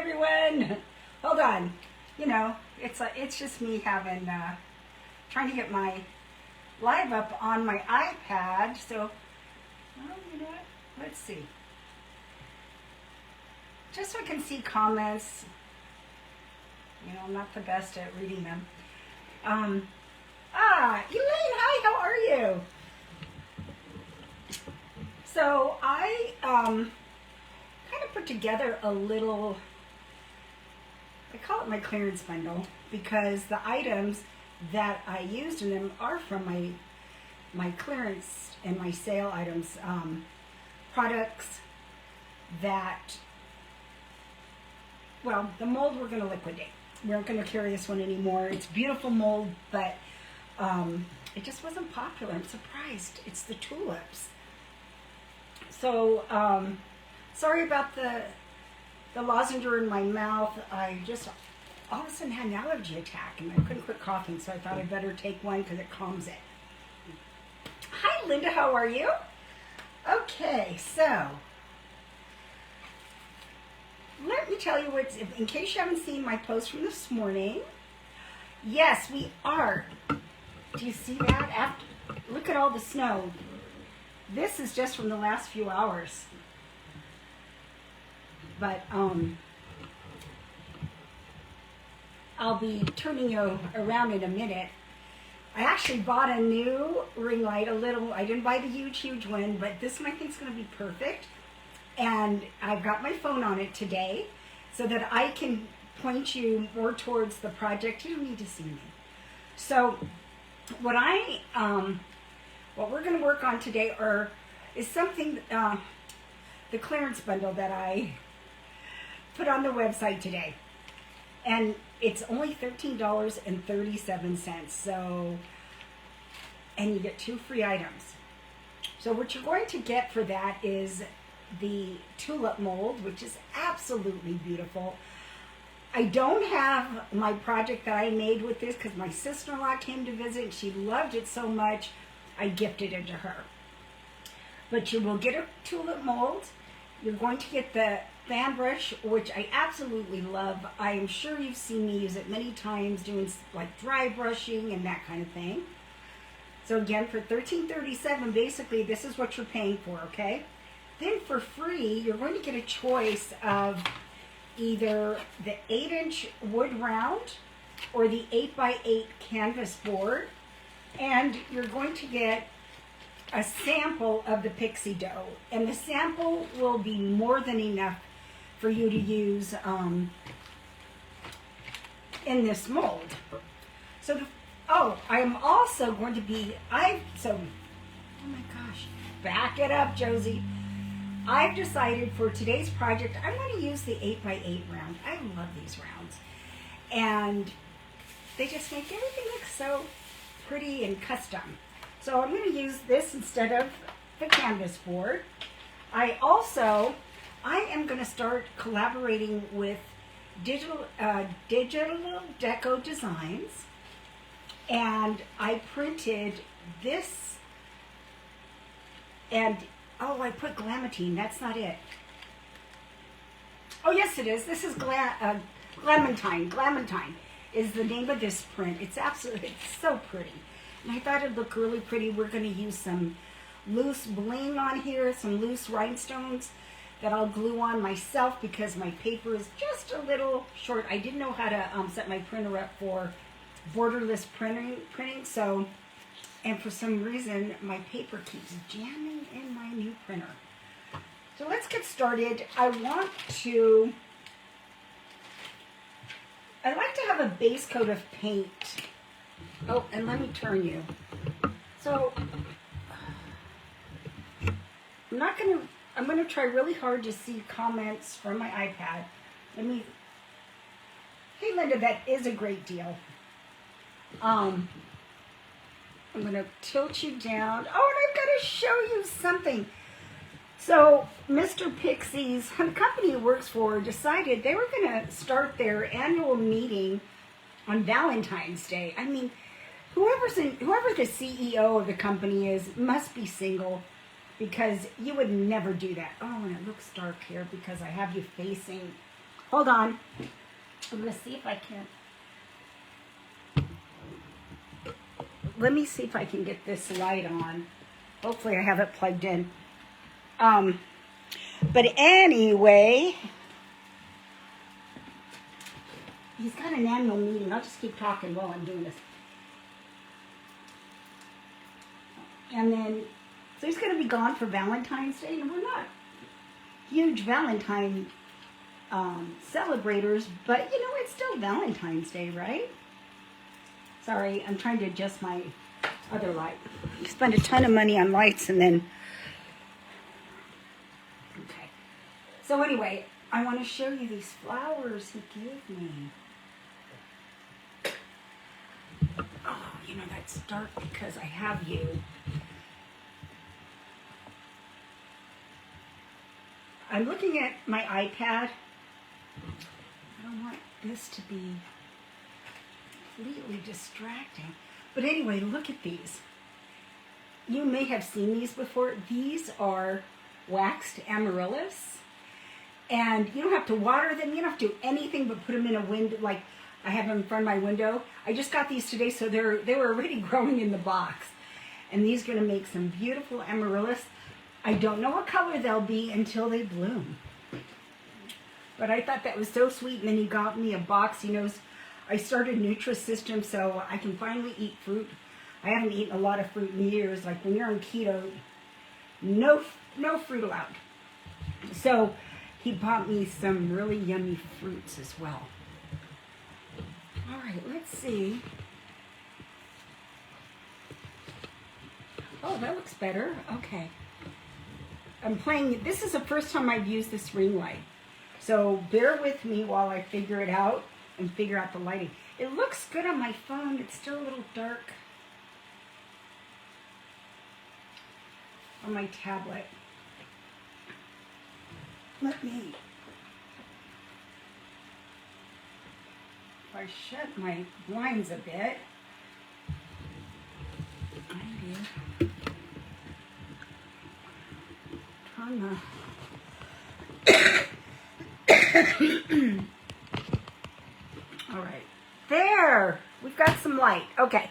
everyone. Hold on. You know, it's just me having trying to get my live up on my iPad. So, well, you know what? Let's see. Just so I can see comments. You know, I'm not the best at reading them. Elaine, hi, how are you? So I kind of put together a little, I call it my clearance bundle, because the items that I used in them are from my clearance and my sale items, products that, well, the mold we're going to liquidate. We aren't going to carry this one anymore. It's beautiful mold, but it just wasn't popular. I'm surprised. It's the tulips. So, sorry about the lozenger in my mouth. I just all of a sudden had an allergy attack and I couldn't quit coughing, so I thought I'd better take one because it calms it. Hi, Linda. How are you? Okay, so let me tell you what's, in case you haven't seen my post from this morning. Yes, we are. Do you see that? Look at all the snow. This is just from the last few hours. But I'll be turning you around in a minute. I actually bought a new ring light, I didn't buy the huge one, but this one I think is going to be perfect. And I've got my phone on it today so that I can point you more towards the project. You don't need to see me. So what we're going to work on today is something, the clearance bundle that I put on the website today. And it's only $13.37. So, and you get 2 free items. So what you're going to get for that is the tulip mold, which is absolutely beautiful. I don't have my project that I made with this because my sister-in-law came to visit and she loved it so much, I gifted it to her. But you will get a tulip mold. You're going to get the fan brush, which I absolutely love. I am sure you've seen me use it many times doing like dry brushing and that kind of thing. So again, for $13.37, basically this is what you're paying for, okay? Then for free, you're going to get a choice of either the 8-inch wood round or the 8x8 canvas board. And you're going to get a sample of the Pixie dough. And the sample will be more than enough for you to use in this mold. So, I'm also going to be, oh my gosh, back it up, Josie. I've decided for today's project, I'm going to use the 8x8 round. I love these rounds. And they just make everything look so pretty and custom. So I'm going to use this instead of the canvas board. I am going to start collaborating with Digital Deco Designs. And I printed this, and I put Glamatine. That's not it. Oh, yes, it is. This is Glamatine. Glamatine is the name of this print. It's so pretty. And I thought it'd look really pretty. We're going to use some loose bling on here, some loose rhinestones that I'll glue on myself because my paper is just a little short. I didn't know how to set my printer up for borderless printing. So, and for some reason, my paper keeps jamming in my new printer. So let's get started. I'd like to have a base coat of paint. Oh, and let me turn you. So, I'm going to try really hard to see comments from my iPad. Hey Linda, that is a great deal. I'm going to tilt you down. Oh, and I've got to show you something. So, Mr. Pixie's, the company he works for, decided they were going to start their annual meeting on Valentine's Day. I mean, whoever the CEO of the company is must be single, because you would never do that. Oh, and it looks dark here because I have you facing Hold on. I'm going to see if I can. Let me see if I can get this light on. Hopefully I have it plugged in. But anyway, he's got an annual meeting. I'll just keep talking while I'm doing this. And then, so he's going to be gone for Valentine's Day, and we're not huge Valentine celebrators, but you know, it's still Valentine's Day, right? Sorry, I'm trying to adjust my other light. You spend a ton of money on lights and then... Okay. So anyway, I want to show you these flowers he gave me. Oh, you know, that's dark because I have you. I'm looking at my iPad. I don't want this to be completely distracting. But anyway, look at these. You may have seen these before. These are waxed amaryllis. And you don't have to water them. You don't have to do anything but put them in a window. Like I have them in front of my window. I just got these today, so they were already growing in the box. And these are going to make some beautiful amaryllis. I don't know what color they'll be until they bloom. But I thought that was so sweet. And then he got me a box. He knows I started Nutrisystem, so I can finally eat fruit. I haven't eaten a lot of fruit in years. Like when you're on keto, no fruit allowed. So he bought me some really yummy fruits as well. All right, let's see. Oh, that looks better. Okay. I'm playing, this is the first time I've used this ring light. So bear with me while I figure it out and figure out the lighting. It looks good on my phone. It's still a little dark on my tablet. Let me, if I shut my blinds a bit, turn the all right, there, we've got some light. Okay.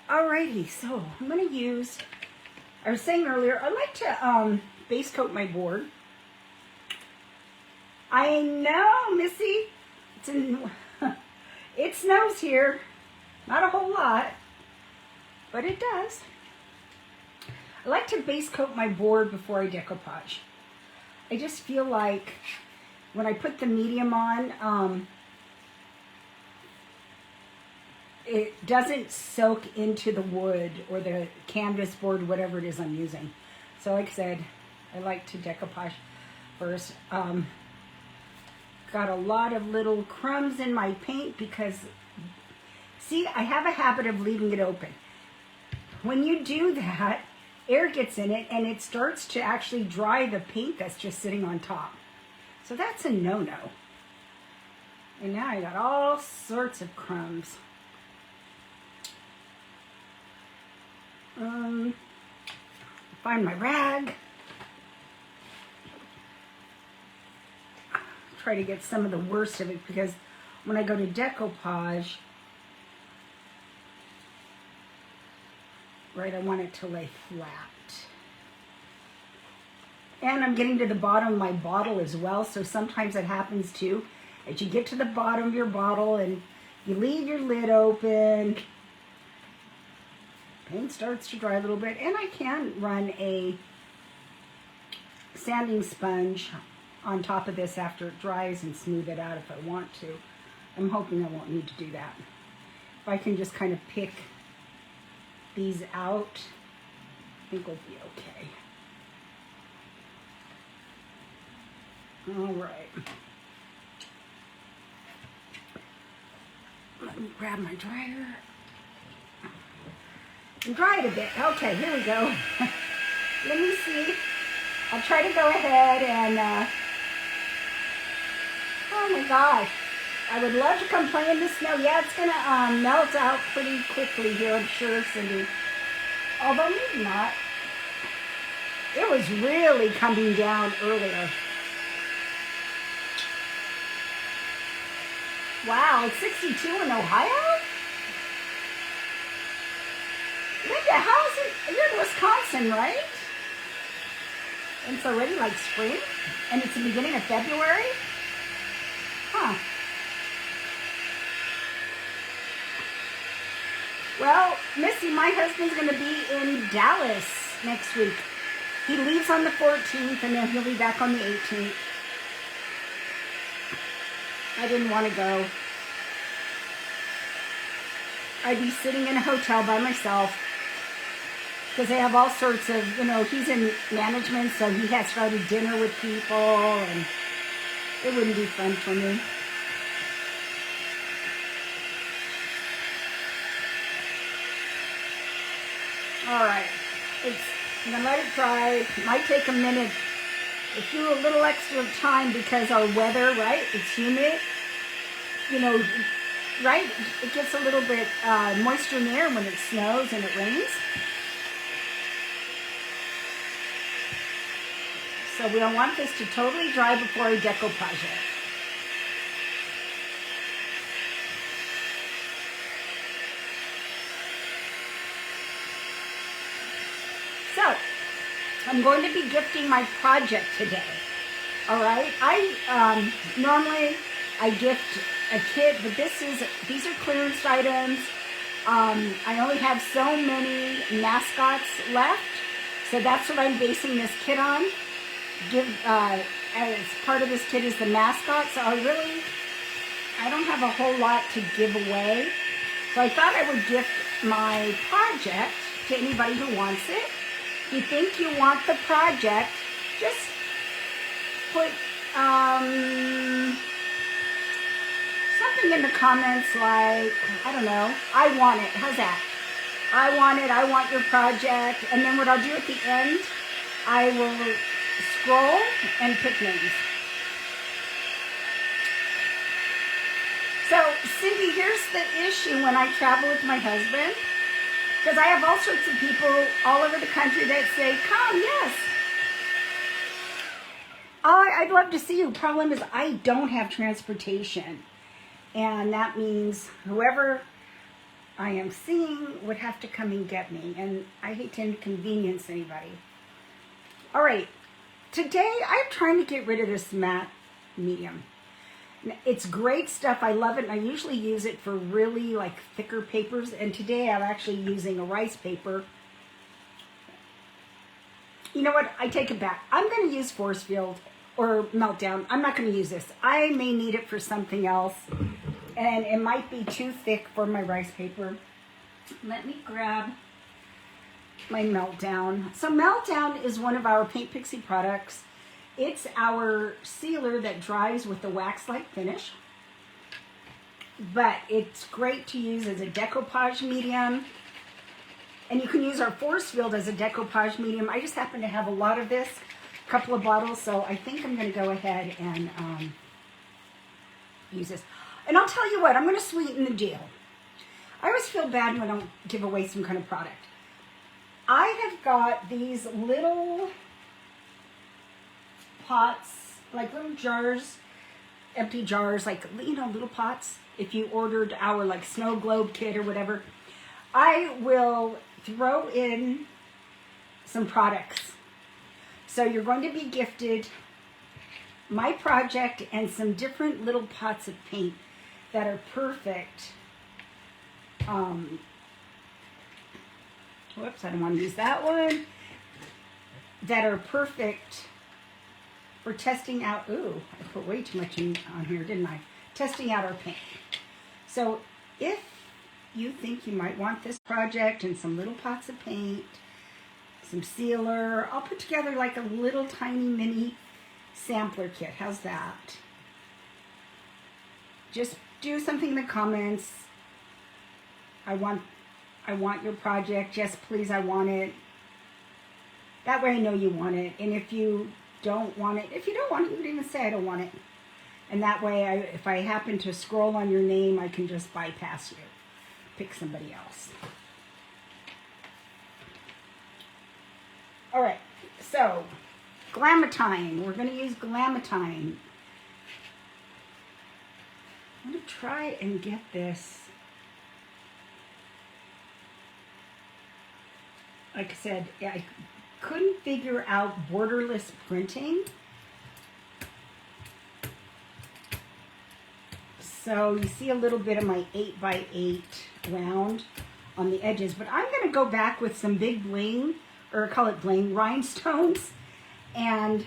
Alrighty, so I'm going to use, I was saying earlier, I like to base coat my board. I know, Missy, it snows here. Not a whole lot, but it does. I like to base coat my board before I decoupage. I just feel like when I put the medium on, it doesn't soak into the wood or the canvas board, whatever it is I'm using. So like I said, I like to decoupage first. Got a lot of little crumbs in my paint because, see, I have a habit of leaving it open. When you do that, air gets in it and it starts to actually dry the paint that's just sitting on top. So that's a no-no. And now I got all sorts of crumbs. Find my rag. Try to get some of the worst of it because when I go to decoupage, right, I want it to lay flat. And I'm getting to the bottom of my bottle as well, so sometimes it happens too. As you get to the bottom of your bottle and you leave your lid open, paint starts to dry a little bit, and I can run a sanding sponge on top of this after it dries and smooth it out if I want to. I'm hoping I won't need to do that. If I can just kind of pick these out, I think we'll be okay. All right. Let me grab my dryer and dry it a bit. Okay, here we go. Let me see. I'll try to go ahead and, oh my gosh. I would love to come play in the snow. Yeah, it's going to melt out pretty quickly here, I'm sure, Cindy. Although maybe not. It was really coming down earlier. Wow, it's 62 in Ohio? Linda, how is it? You're in Wisconsin, right? And it's already like spring? And it's the beginning of February? Huh. Well, Missy, my husband's going to be in Dallas next week. He leaves on the 14th and then he'll be back on the 18th. I didn't want to go. I'd be sitting in a hotel by myself because they have all sorts of, you know, he's in management, so he has to go to dinner with people, and it wouldn't be fun for me. All right, I'm gonna let it dry. It might take a minute. If you a little extra time because our weather, right? It's humid. You know, right? It gets a little bit moisture in the air when it snows and it rains. So we don't want this to totally dry before I decoupage it. So, I'm going to be gifting my project today. All right, normally I gift a kit, but these are clearance items. I only have so many mascots left, so that's what I'm basing this kit on. As part of this kit is the mascot, so I don't have a whole lot to give away. So I thought I would gift my project to anybody who wants it. If you think you want the project, just put something in the comments like, I don't know, I want it. How's that? I want it, I want your project. And then what I'll do at the end, I will scroll and pick names. So, Cindy, here's the issue when I travel with my husband. Because I have all sorts of people all over the country that say, come, yes. I'd love to see you. Problem is, I don't have transportation. And that means whoever I am seeing would have to come and get me. And I hate to inconvenience anybody. All right. Today, I'm trying to get rid of this matte medium. It's great stuff. I love it. And I usually use it for really like thicker papers. And today I'm actually using a rice paper. You know what? I take it back. I'm going to use Force Field or Meltdown. I'm not going to use this. I may need it for something else. And it might be too thick for my rice paper. Let me grab my Meltdown. So Meltdown is one of our Paint Pixie products. It's our sealer that dries with the wax-like finish. But it's great to use as a decoupage medium. And you can use our Force Field as a decoupage medium. I just happen to have a lot of this, a couple of bottles, so I think I'm going to go ahead and use this. And I'll tell you what, I'm going to sweeten the deal. I always feel bad when I don't give away some kind of product. I have got these little pots, like little jars, empty jars, like, you know, little pots. If you ordered our like snow globe kit or whatever, I will throw in some products. So you're going to be gifted my project and some different little pots of paint that are perfect. Whoops, I don't want to use that one. That are perfect for testing out. Ooh, I put way too much on here, didn't I? Testing out our paint. So if you think you might want this project and some little pots of paint, some sealer, I'll put together like a little tiny mini sampler kit. How's that? Just do something in the comments. I want your project. Yes, please, I want it. That way I know you want it. And if you don't want it, you would even say I don't want it. And that way, if I happen to scroll on your name, I can just bypass you. Pick somebody else. All right, so Glamatine. We're going to use Glamatine. I'm going to try and get this. Like I said, I couldn't figure out borderless printing. So you see a little bit of my 8x8 round on the edges, but I'm going to go back with some big bling, or call it bling, rhinestones, and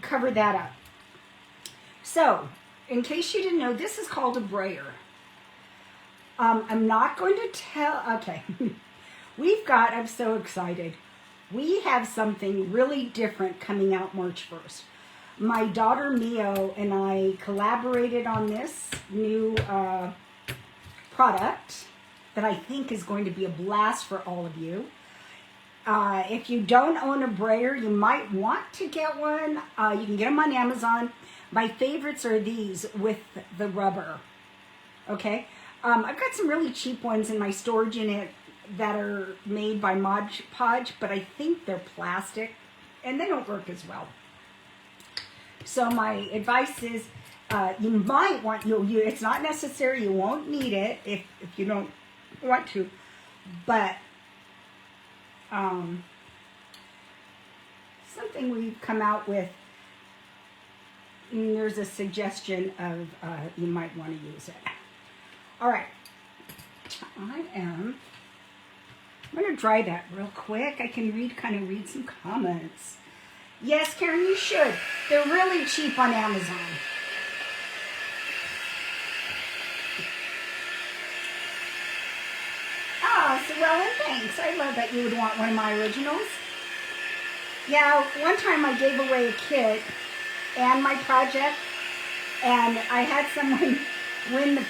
cover that up. So, in case you didn't know, this is called a brayer. I'm not going to tell, okay. I'm so excited. We have something really different coming out March 1st. My daughter Mio and I collaborated on this new product that I think is going to be a blast for all of you. If you don't own a brayer, you might want to get one. You can get them on Amazon. My favorites are these with the rubber. Okay? I've got some really cheap ones in my storage unit that are made by Mod Podge, but I think they're plastic and they don't work as well. So my advice is you might want, it's not necessary, you won't need it if you don't want to, but something we've come out with, there's a suggestion of you might want to use it. All right, I'm going to dry that real quick. I can kind of read some comments. Yes, Karen, you should. They're really cheap on Amazon. Ah, so well, thanks. I love that you would want one of my originals. Yeah, one time I gave away a kit and my project, and I had someone win the...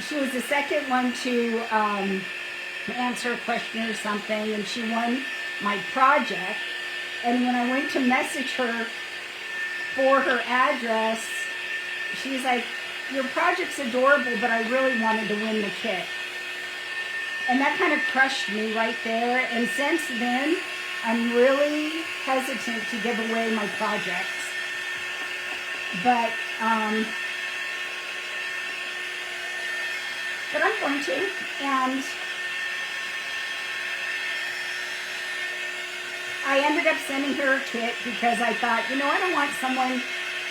She was the second one to answer a question or something, and she won my project. And when I went to message her for her address, she's like, your project's adorable, but I really wanted to win the kit. And that kind of crushed me right there. And since then, I'm really hesitant to give away my projects. But I'm going to. And I ended up sending her a kit because I thought, I don't want someone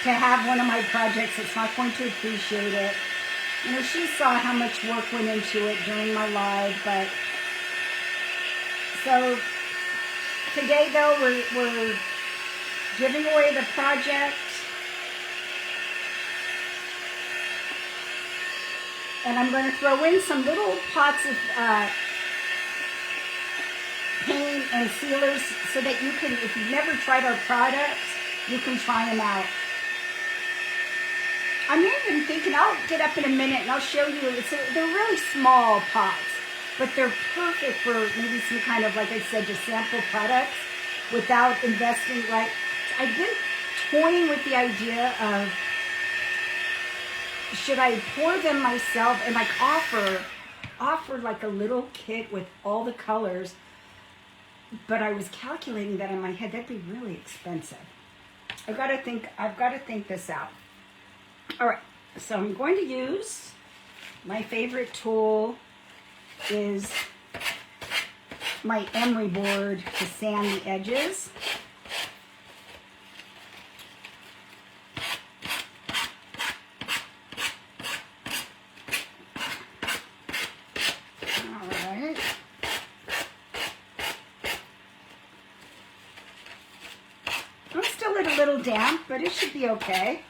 to have one of my projects that's not going to appreciate it. She saw how much work went into it during my live, but so today though we're giving away the project, and I'm going to throw in some little pots of paint and sealers so that you can, if you've never tried our products, you can try them out. I'm even thinking, I'll get up in a minute and I'll show you, they're really small pots, but they're perfect for maybe some kind of, like I said, just sample products without investing, right? I've been toying with the idea of, should I pour them myself and like offer like a little kit with all the colors, but I was calculating that in my head, that'd be really expensive. I've got to think this out. All right, so I'm going to use, my favorite tool is my emery board to sand the edges. All right. I'm still a little damp, but it should be okay.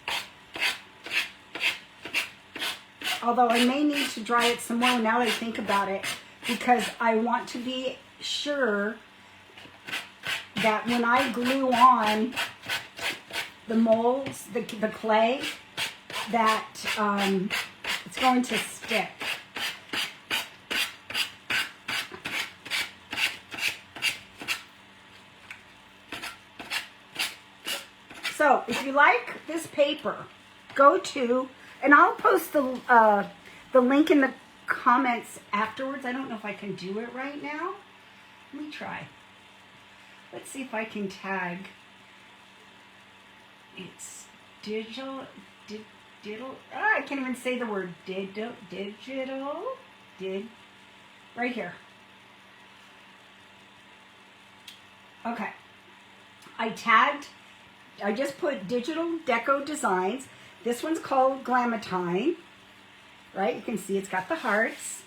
Although I may need to dry it some more now that I think about it, because I want to be sure that when I glue on the molds, the clay, that it's going to stick. So if you like this paper, go to, and I'll post the link in the comments afterwards. I don't know if I can do it right now. Let me try. Let's see if I can tag. It's digital, I can't even say the word right here. Okay. I just put Digital Deco Designs. This one's called Glamatine, right? You can see it's got the hearts.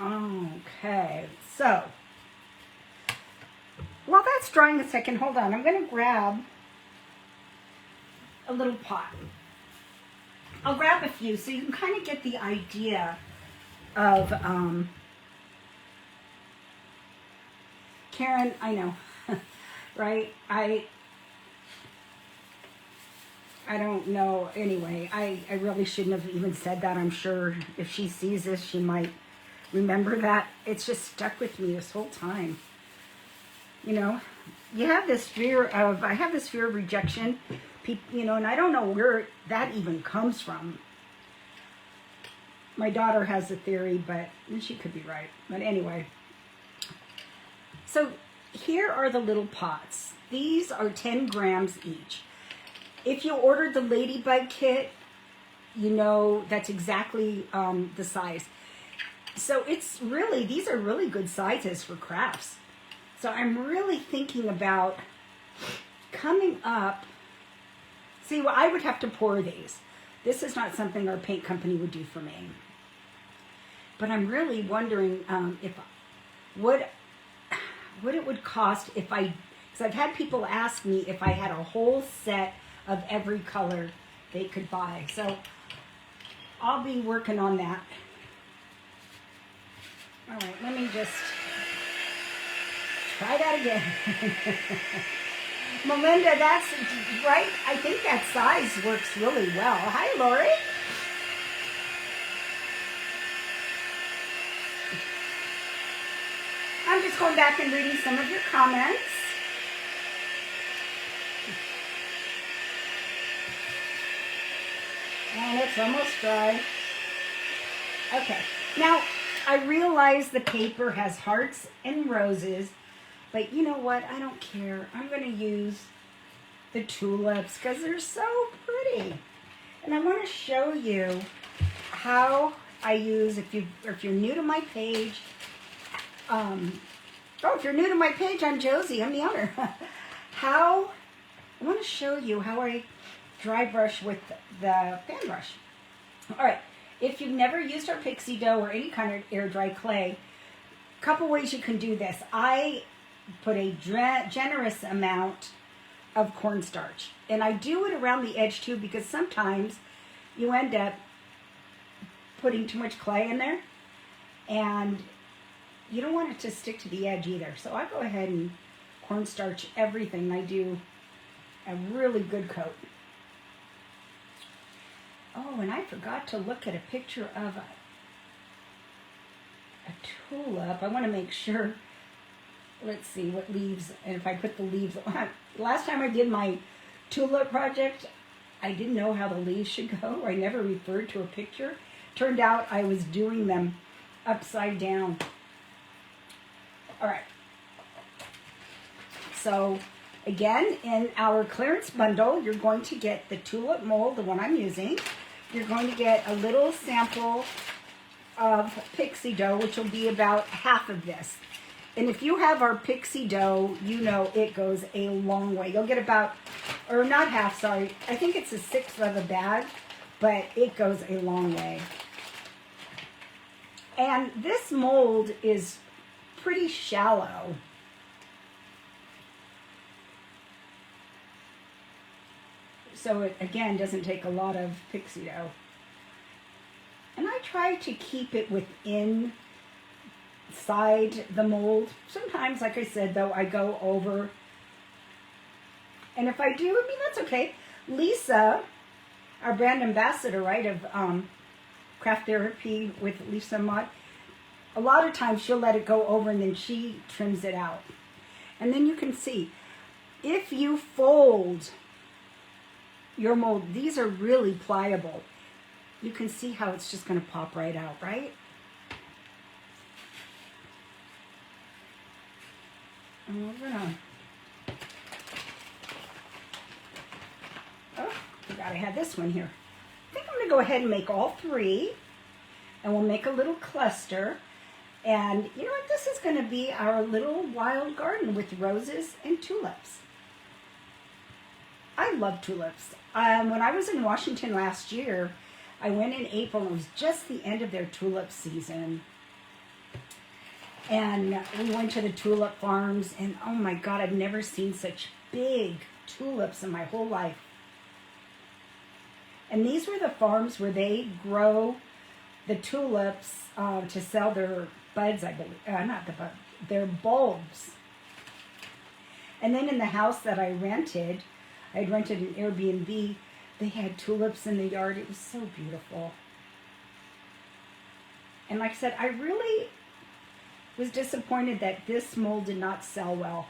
Okay, so while that's drying a second, hold on. I'm going to grab a little pot. I'll grab a few so you can kind of get the idea of, Karen, I know, right? I don't know. Anyway, I really shouldn't have even said that. I'm sure if she sees this, she might remember that. It's just stuck with me this whole time. You know, you have this fear of, I have this fear of rejection, you know, and I don't know where that even comes from. My daughter has a theory, but she could be right. But anyway, so here are the little pots. These are 10 grams each. If you ordered the Ladybug kit, you know that's exactly the size. So it's really, these are really good sizes for crafts. So I'm really thinking about coming up. See, well, I would have to pour these. This is not something our paint company would do for me. But I'm really wondering what it would cost if because I've had people ask me if I had a whole set of every color they could buy. So I'll be working on that. All right, let me just try that again. Melinda, that's right. I think that size works really well. Hi, Lori. I'm just going back and reading some of your comments. And it's almost dry. Okay. Now, I realize the paper has hearts and roses, but you know what? I don't care. I'm going to use the tulips because they're so pretty. And I want to show you how I use, if you're new to my page, if you're new to my page, I'm Josie. I'm the owner. I want to show you how I dry brush with the fan brush. All right. If you've never used our Pixie dough or any kind of air dry clay, a couple ways you can do this. I put a generous amount of cornstarch, and I do it around the edge too because sometimes you end up putting too much clay in there and you don't want it to stick to the edge either. So I go ahead and cornstarch everything. I do a really good coat. Oh, and I forgot to look at a picture of a tulip. I want to make sure. Let's see what leaves, and if I put the leaves. Last time I did my tulip project, I didn't know how the leaves should go. I never referred to a picture. Turned out I was doing them upside down. All right. So again, in our clearance bundle, you're going to get the tulip mold, the one I'm using. You're going to get a little sample of Pixie dough, which will be about half of this. And if you have our Pixie dough, you know it goes a long way. You'll get about, or not half, sorry. I think it's a sixth of a bag, but it goes a long way. And this mold is pretty shallow. So it, again, doesn't take a lot of Pixie dough. And I try to keep it inside the mold. Sometimes, like I said, though, I go over. And if I do, I mean, that's okay. Lisa, our brand ambassador, right, of Craft Therapy with Lisa Mott, a lot of times she'll let it go over and then she trims it out. And then you can see, if you fold your mold, these are really pliable. You can see how it's just going to pop right out, right? And we're going to forgot I had this one here. I think I'm going to go ahead and make all three, and we'll make a little cluster. And you know what? This is going to be our little wild garden with roses and tulips. I love tulips. When I was in Washington last year, I went in April. It was just the end of their tulip season. And we went to the tulip farms, and oh my God, I've never seen such big tulips in my whole life. And these were the farms where they grow the tulips to sell their buds, I believe. Not the buds, their bulbs. And then in the house that I rented, I'd rented an Airbnb, they had tulips in the yard. It was so beautiful. And like I said, I really was disappointed that this mold did not sell well.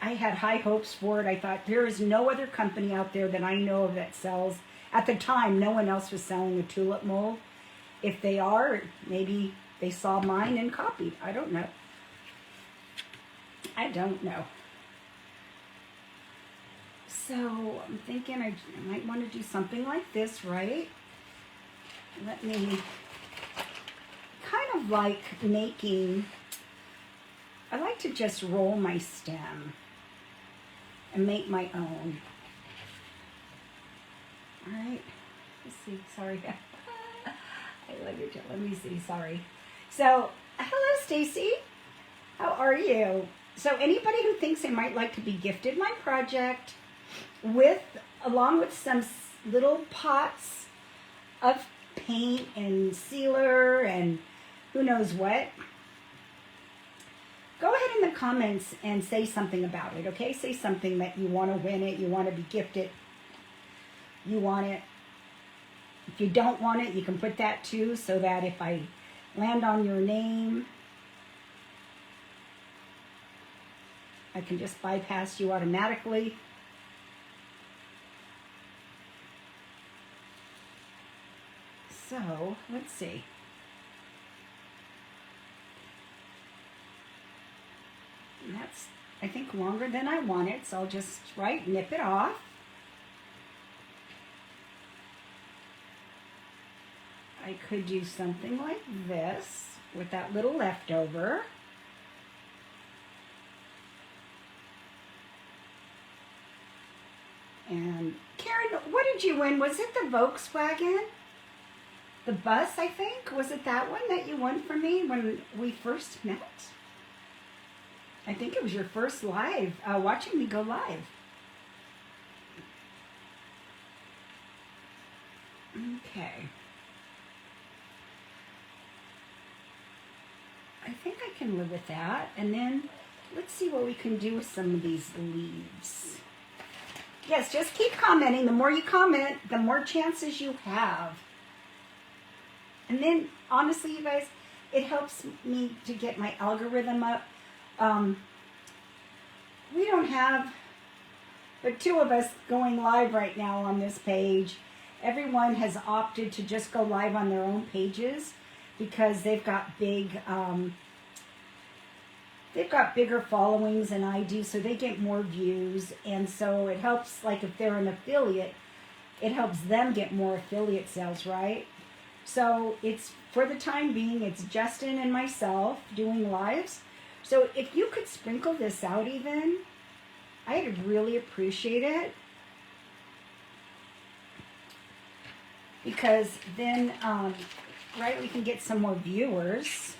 I had high hopes for it. I thought there is no other company out there that I know of that sells. At the time, no one else was selling a tulip mold. If they are, maybe they saw mine and copied. I don't know. I don't know. So I'm thinking I might want to do something like this, right? Let me kind of like making, I like to just roll my stem and make my own. All right, let's see, sorry. I love your tail. Let me see, sorry. So, hello Stacy, how are you? So anybody who thinks they might like to be gifted my project along with some little pots of paint and sealer and who knows what, go ahead in the comments and say something about it, okay? Say something that you want to win it, you want to be gifted, you want it. If you don't want it, you can put that too, so that if I land on your name, I can just bypass you automatically. So, let's see. And that's, I think, longer than I want it, so I'll just, nip it off. I could do something like this with that little leftover. And Karen, what did you win? Was it the Volkswagen? The bus, I think? Was it that one that you won from me when we first met? I think it was your first live, watching me go live. Okay. I think I can live with that. And then let's see what we can do with some of these leaves. Yes, just keep commenting. The more you comment, the more chances you have. And then, honestly, you guys, it helps me to get my algorithm up. We don't have but two of us going live right now on this page. Everyone has opted to just go live on their own pages because they've got bigger followings than I do, so they get more views. And so it helps, like if they're an affiliate, it helps them get more affiliate sales, right? So it's, for the time being, it's Justin and myself doing lives. So if you could sprinkle this out even, I'd really appreciate it. Because then, we can get some more viewers.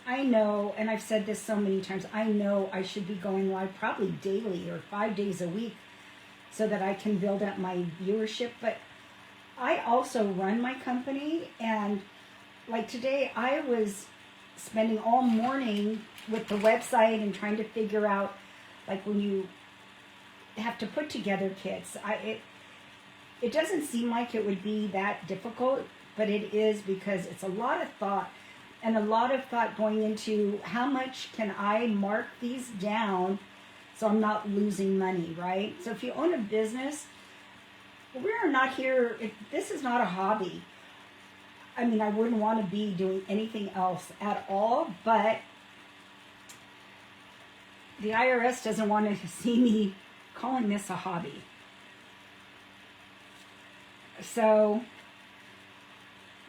I know, and I've said this so many times, I know I should be going live probably daily or 5 days a week so that I can build up my viewership. But I also run my company, and like today I was spending all morning with the website and trying to figure out, like, when you have to put together kits, it doesn't seem like it would be that difficult, but it is, because it's a lot of thought. And a lot of thought going into how much can I mark these down so I'm not losing money, right? So if you own a business, we're not here, this is not a hobby. I mean, I wouldn't want to be doing anything else at all, but the IRS doesn't want to see me calling this a hobby. So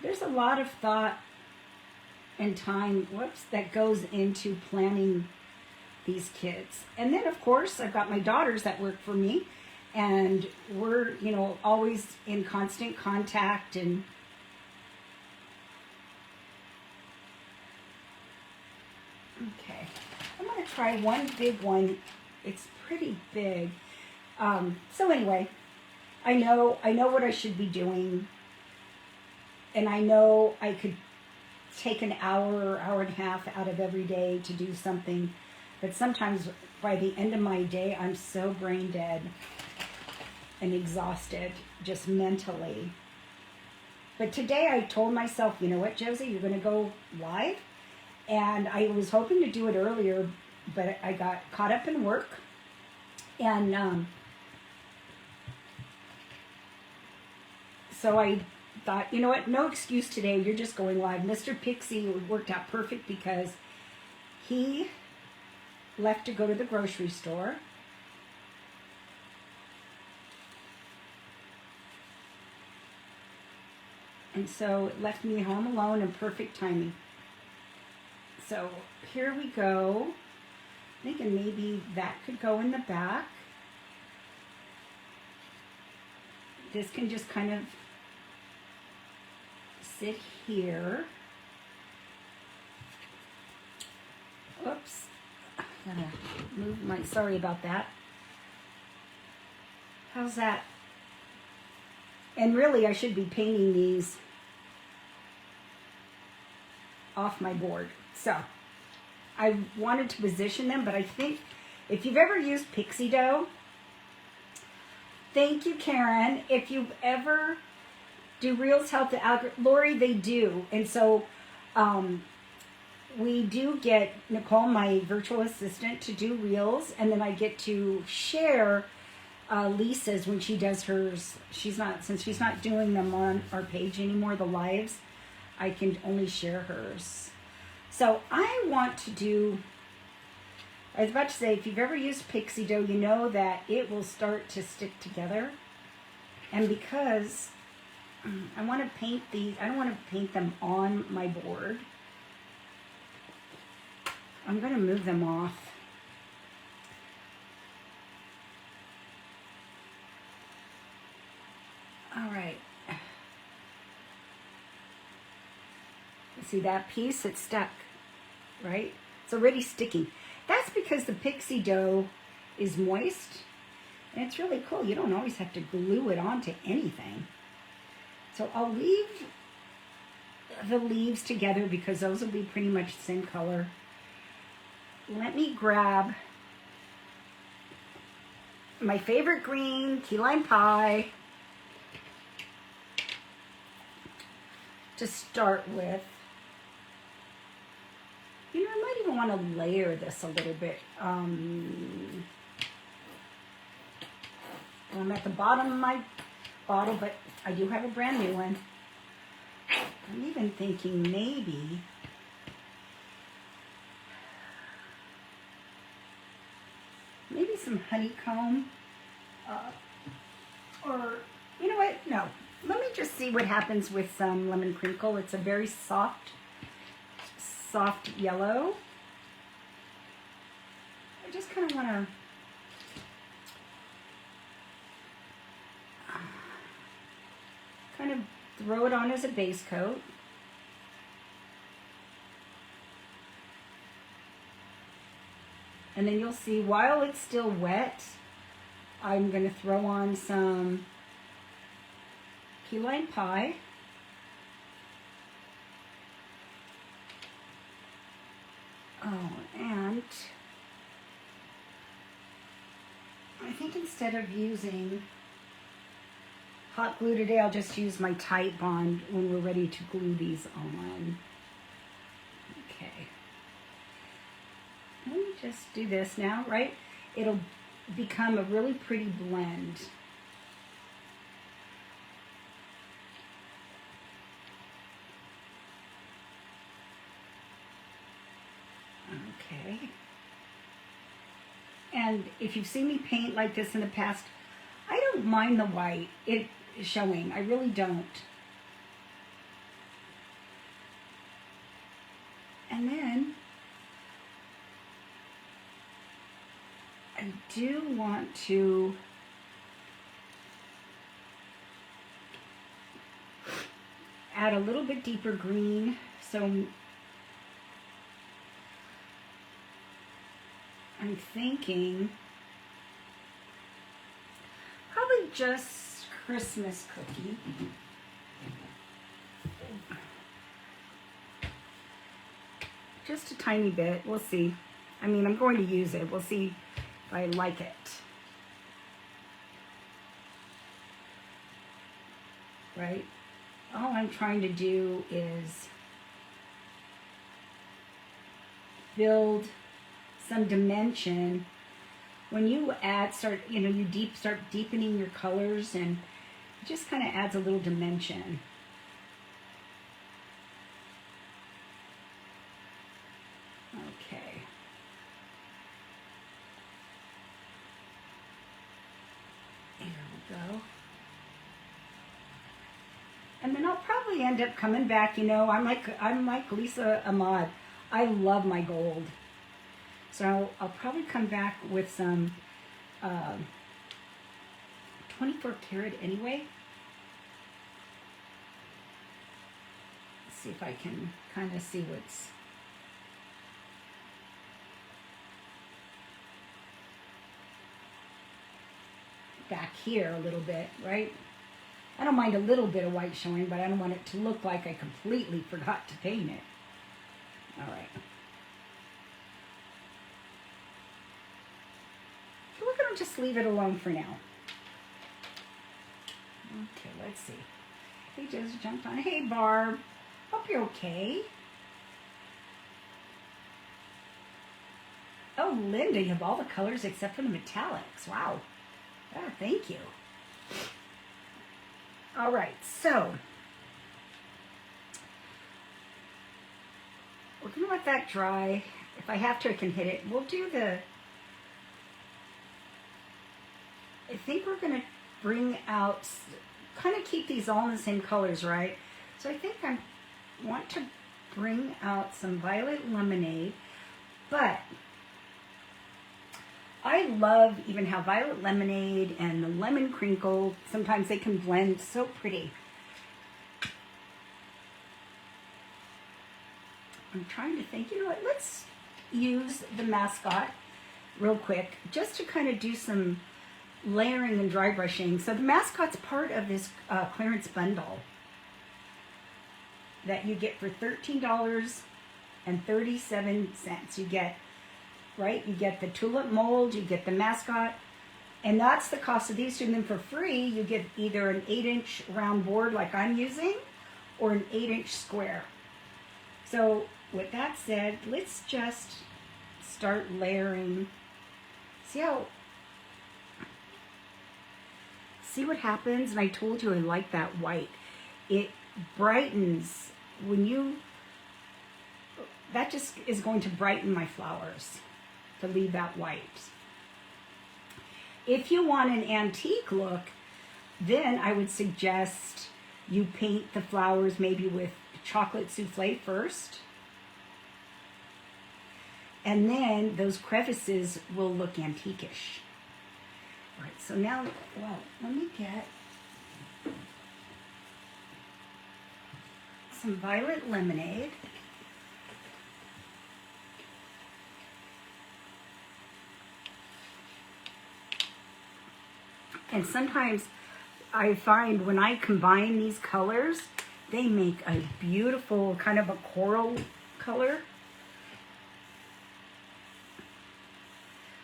there's a lot of thought and time, that goes into planning these kids. And then of course I've got my daughters that work for me, and we're, always in constant contact. And okay, I'm going to try one big one. It's pretty big. So anyway, I know what I should be doing, and I know I could take an hour and a half out of every day to do something, but sometimes by the end of my day, I'm so brain dead and exhausted, just mentally. But today I told myself, you know what, Josie, you're going to go live. And I was hoping to do it earlier, but I got caught up in work. And so I thought, you know what, no excuse today, you're just going live. Mr. Pixie worked out perfect because he left to go to the grocery store. And so it left me home alone in perfect timing. So here we go. Thinking maybe that could go in the back. This can just kind of sit here. Oops. I'm gonna move my, sorry about that. How's that? And really I should be painting these off my board. So I wanted to position them, but I think if you've ever used Pixie dough, thank you, Karen. If you've ever do reels help the algorithm, Lori, they do. And so we do get Nicole, my virtual assistant, to do reels, and then I get to share Lisa's when she does hers. Since she's not doing them on our page anymore, the lives, I can only share hers. So I want to do, I was about to say, if you've ever used Pixie dough, you know that it will start to stick together. And because I want to paint these, I don't want to paint them on my board, I'm going to move them off. All right. See that piece? It's stuck, right? It's already sticky. That's because the Pixie dough is moist, and it's really cool. You don't always have to glue it onto anything. So I'll leave the leaves together because those will be pretty much the same color. Let me grab my favorite green, key lime pie, to start with. You know, I might even want to layer this a little bit. I'm at the bottom of my bottle, but I do have a brand new one. I'm even thinking maybe some honeycomb, or you know what? No, let me just see what happens with some lemon crinkle. It's a very soft yellow. I just kind of want to kind of throw it on as a base coat. And then you'll see while it's still wet, I'm going to throw on some key lime pie. Oh, and I think instead of using hot glue today, I'll just use my Tite Bond when we're ready to glue these on. Okay. Let me just do this now, right? It'll become a really pretty blend. Okay. And if you've seen me paint like this in the past, I don't mind the white it showing. I really don't. And then I do want to add a little bit deeper green. So I'm thinking probably just Christmas cookie. Just a tiny bit. We'll see. I mean, I'm going to use it. We'll see if I like it. Right? All I'm trying to do is build some dimension. When you start deepening your colors, and it just kind of adds a little dimension. Okay. There we go. And then I'll probably end up coming back, I'm like Lisa Ahmad. I love my gold. So I'll probably come back with some 24 karat anyway. Let's see if I can kind of see what's back here a little bit, right? I don't mind a little bit of white showing, but I don't want it to look like I completely forgot to paint it. All right. So we're going to just leave it alone for now. Okay, let's see. He just jumped on. Hey, Barb. Hope you're okay. Oh, Linda, you have all the colors except for the metallics. Wow. Oh, thank you. All right, so we're going to let that dry. If I have to, I can hit it. We'll do I think we're going to bring out, kind of keep these all in the same colors, right? So I think I want to bring out some violet lemonade, but I love even how violet lemonade and the lemon crinkle, sometimes they can blend so pretty. I'm trying to think, what, let's use the mascot real quick just to kind of do some layering and dry brushing. So the mascot's part of this clearance bundle that you get for $13.37. You get you get the tulip mold, you get the mascot, and that's the cost of these two. And then for free, you get either an 8-inch round board like I'm using, or an 8-inch square. So with that said, let's just start layering. See what happens? And I told you I like that white. It brightens that just is going to brighten my flowers, to leave that white. If you want an antique look, then I would suggest you paint the flowers maybe with chocolate souffle first. And then those crevices will look antique-ish. All right, so now, let me get some violet lemonade. And sometimes I find when I combine these colors, they make a beautiful kind of a coral color.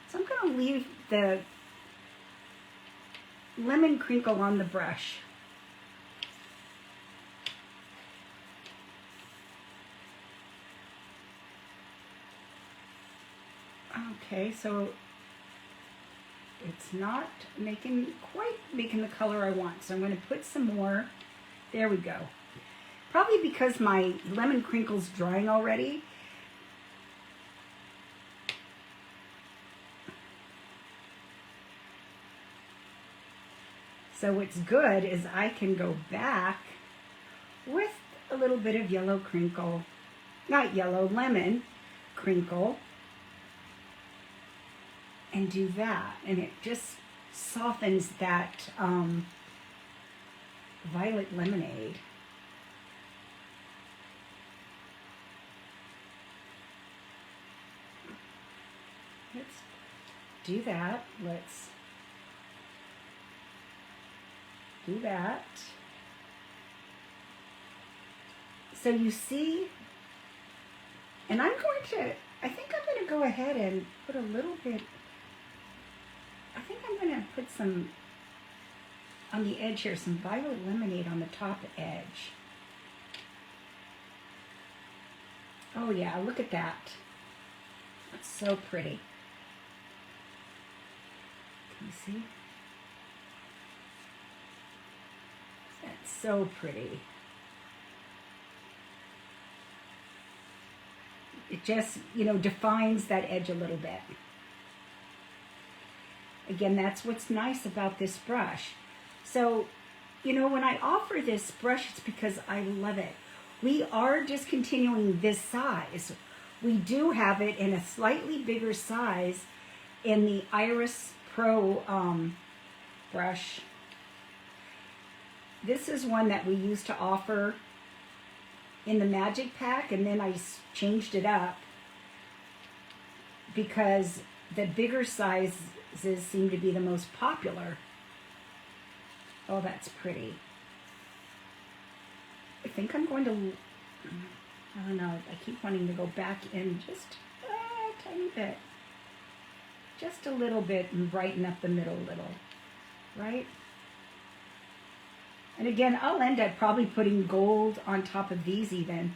So I'm going to leave the lemon crinkle on the brush. Okay, so it's not quite making the color I want. So I'm going to put some more. There we go. Probably because my lemon crinkle's drying already. So what's good is I can go back with a little bit of yellow crinkle, not yellow, lemon crinkle, and do that. And it just softens that violet lemonade. Let's do that. Let's do that. So you see, and I think I'm going to go ahead and put a little bit, I think I'm going to put some, on the edge here, some violet lemonade on the top edge. Oh yeah, look at that. It's so pretty. Can you see? That's so pretty. It just, defines that edge a little bit. Again, that's what's nice about this brush. So, when I offer this brush, it's because I love it. We are discontinuing this size. We do have it in a slightly bigger size in the Iris Pro brush. This is one that we used to offer in the Magic Pack, and then I changed it up because the bigger sizes seem to be the most popular. Oh, that's pretty. I think I'm going to, I don't know, I keep wanting to go back in just a tiny bit. Just a little bit and brighten up the middle a little, right? And again, I'll end up probably putting gold on top of these even.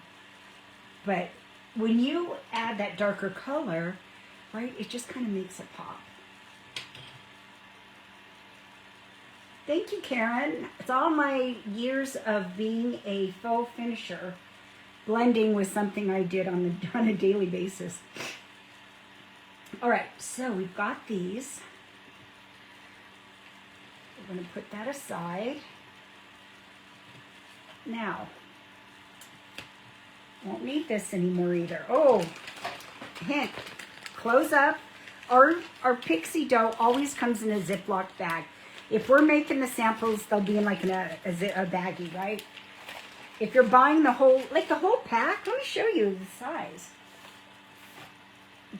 But when you add that darker color, right, it just kind of makes it pop. Thank you, Karen. It's all my years of being a faux finisher, blending with something I did on a daily basis. All right, so we've got these. We're going to put that aside. Now, won't need this anymore either. Oh, hint, close up. Our Pixie dough always comes in a Ziploc bag. If we're making the samples, they'll be in like a baggie, right? If you're buying the whole pack, let me show you the size.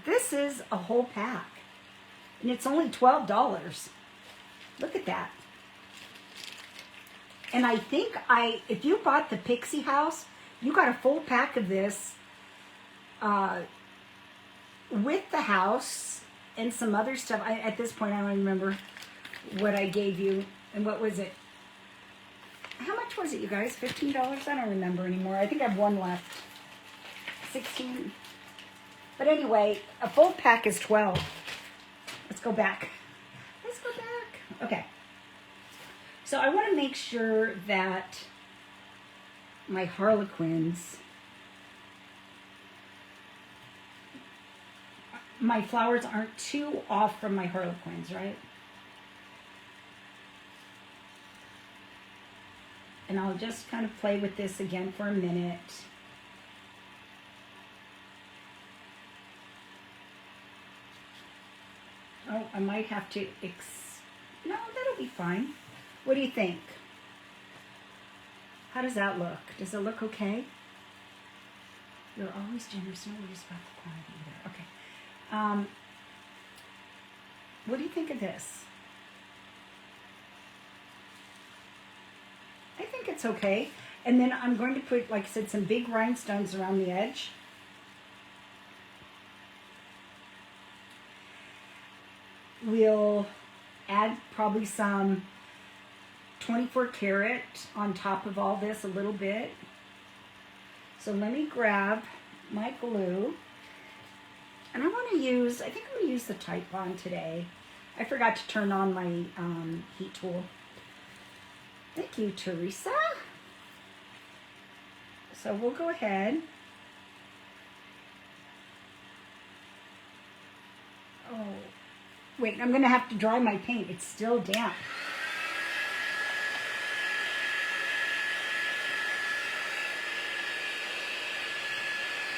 This is a whole pack, and it's only $12. Look at that. And I think if you bought the Pixie House, you got a full pack of this with the house and some other stuff. At this point, I don't remember what I gave you. And what was it? How much was it, you guys? $15? I don't remember anymore. I think I have one left. 16. But anyway, a full pack is 12. Let's go back. Let's go back. Okay. So I want to make sure that my Harlequins, my flowers aren't too off from my Harlequins, right? And I'll just kind of play with this again for a minute. Oh, I might have to, no, that'll be fine. What do you think? How does that look? Does it look okay? You're always generous. No worries about the quantity either. Okay. What do you think of this? I think it's okay. And then I'm going to put, like I said, some big rhinestones around the edge. We'll add probably some 24 karat on top of all this a little bit. So let me grab my glue. And I want to use, I think I'm going to use the Type Bond today. I forgot to turn on my heat tool. Thank you, Teresa. So we'll go ahead. Oh, wait, I'm going to have to dry my paint. It's still damp.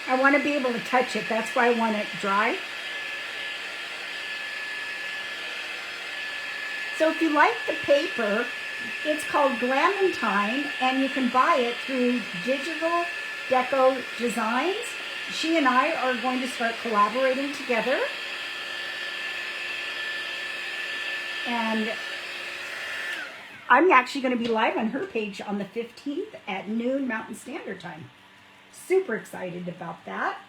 I want to be able to touch it. That's why I want it dry. So if you like the paper, it's called Glamentine, and you can buy it through Digital Deco Designs. She and I are going to start collaborating together. And I'm actually going to be live on her page on the 15th at noon Mountain Standard Time. Super excited about that.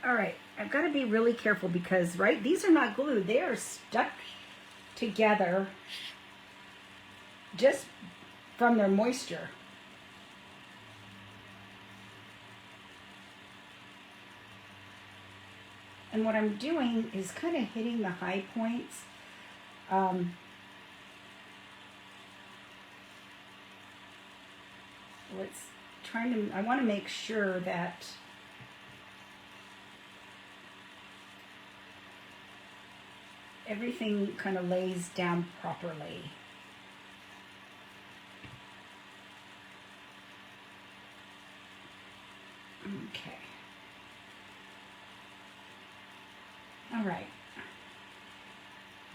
All right, I've got to be really careful because, right, these are not glued. They are stuck together just from their moisture. And what I'm doing is kind of hitting the high points. I want to make sure that everything kind of lays down properly. Okay. All right.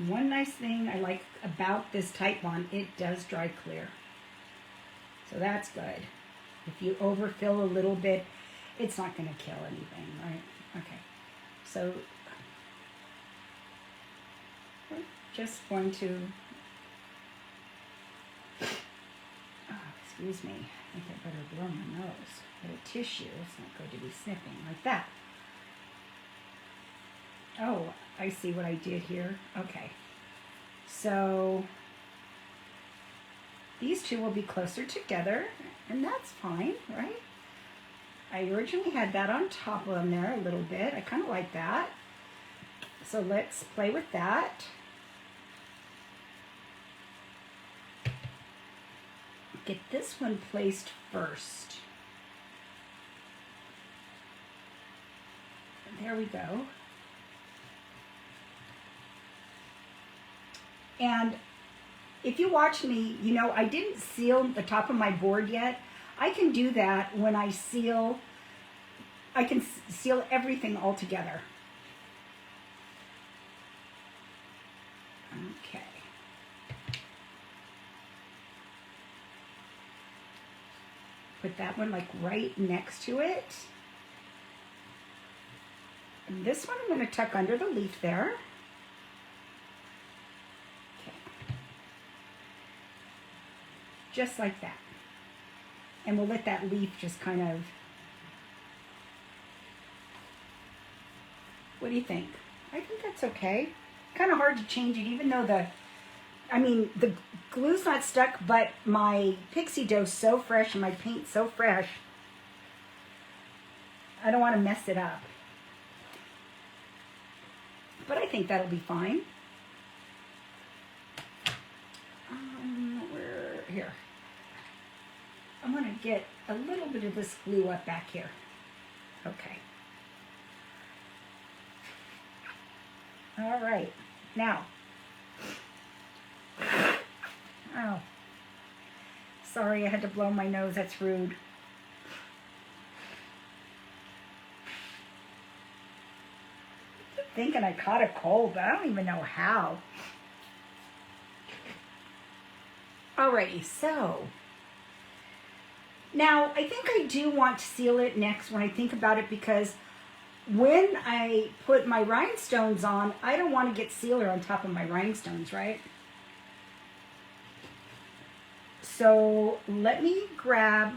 One nice thing I like about this Type Bond, it does dry clear. So that's good. If you overfill a little bit, it's not going to kill anything, right? Okay. So we're just going to, excuse me, I think I better blow my nose. But a tissue, it's not going to be sniffing like that. Oh, I see what I did here. Okay. So these two will be closer together, and that's fine, right? I originally had that on top of them there a little bit. I kind of like that. So let's play with that. Get this one placed first. There we go. And if you watch me, you know I didn't seal the top of my board yet. I can do that when I seal. I can seal everything all together. Okay. Put that one like right next to it. And this one I'm going to tuck under the leaf there. Just like that. And we'll let that leaf just kind of, what do you think? I think that's okay. Kind of hard to change it, even though the glue's not stuck, but my Pixie dough's so fresh and my paint's so fresh, I don't want to mess it up. But I think that'll be fine. Here. I'm going to get a little bit of this glue up back here. Okay. All right. Now. Oh. Sorry, I had to blow my nose. That's rude. Thinking I caught a cold, but I don't even know how. Alrighty, so now I think I do want to seal it next when I think about it, because when I put my rhinestones on, I don't want to get sealer on top of my rhinestones, right? So let me grab,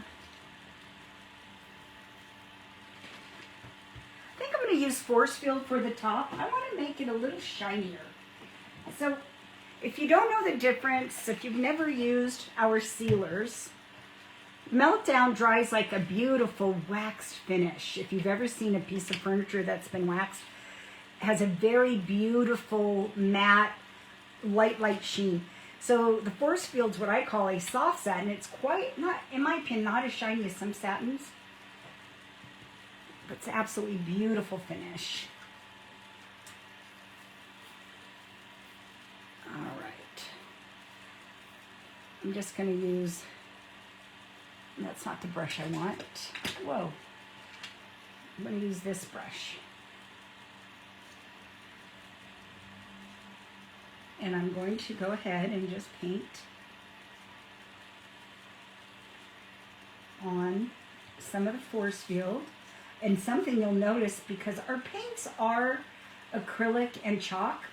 I think I'm going to use Force Field for the top. I want to make it a little shinier. So if you don't know the difference, if you've never used our sealers, Meltdown dries like a beautiful waxed finish. If you've ever seen a piece of furniture that's been waxed, it has a very beautiful matte, light sheen. So the Force Field's what I call a soft satin. It's quite, not, in my opinion, not as shiny as some satins, but it's an absolutely beautiful finish. All right. I'm just going to use That's not the brush I want. Whoa. I'm going to use this brush. And I'm going to go ahead and just paint on some of the force field. And something you'll notice, because our paints are acrylic and chalk,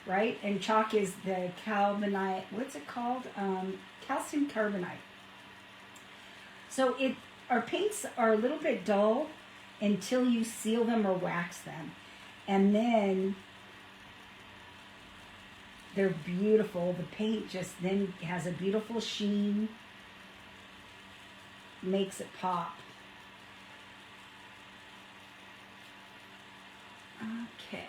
right? And chalk is the carbonate, what's it called? Calcium carbonate. So our paints are a little bit dull until you seal them or wax them. And then they're beautiful. The paint just then has a beautiful sheen, makes it pop. Okay.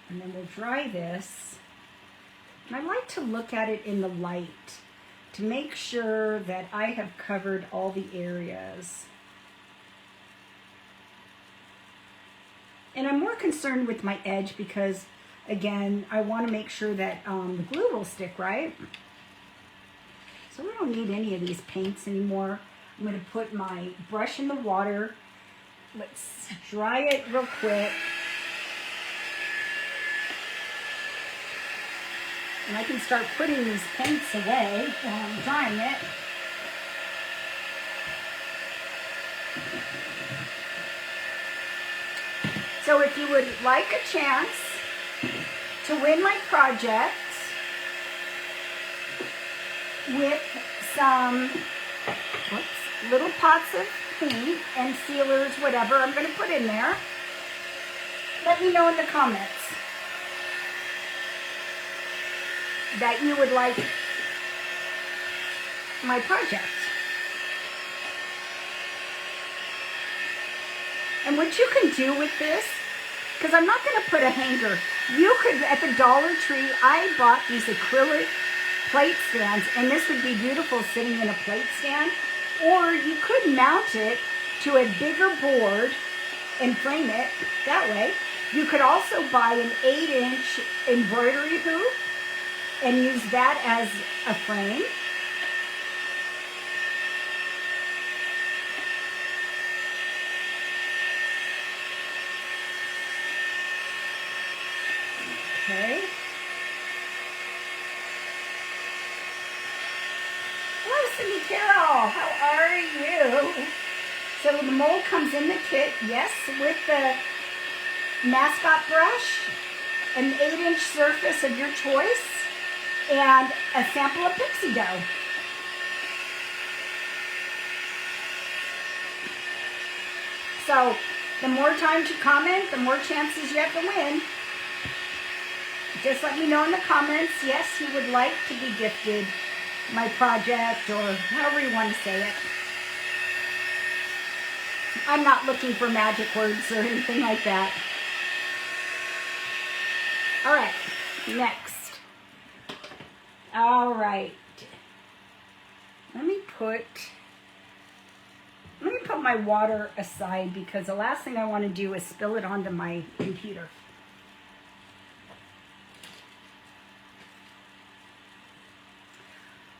And then we'll dry this. And I like to look at it in the light to make sure that I have covered all the areas. And I'm more concerned with my edge because, again, I want to make sure that the glue will stick, right? So we don't need any of these paints anymore. I'm going to put my brush in the water. Let's dry it real quick. And I can start putting these paints away while I'm drying it. So if you would like a chance to win my project with some little pots of paint and sealers, whatever I'm going to put in there, let me know in the comments that you would like my project. And what you can do with this, because I'm not going to put a hanger, you could, at the Dollar Tree, I bought these acrylic plate stands, and this would be beautiful sitting in a plate stand. Or you could mount it to a bigger board and frame it that way. You could also buy an 8-inch embroidery hoop and use that as a frame. Okay. Hello, Cindy Carroll. How are you? So the mold comes in the kit, yes, with the mascot brush, an 8-inch surface of your choice, and a sample of Pixie dough. So the more times you comment, the more chances you have to win. Just let me know in the comments, yes, you would like to be gifted my project, or however you want to say it. I'm not looking for magic words or anything like that. All right, next. All right. Let me put my water aside because the last thing I want to do is spill it onto my computer.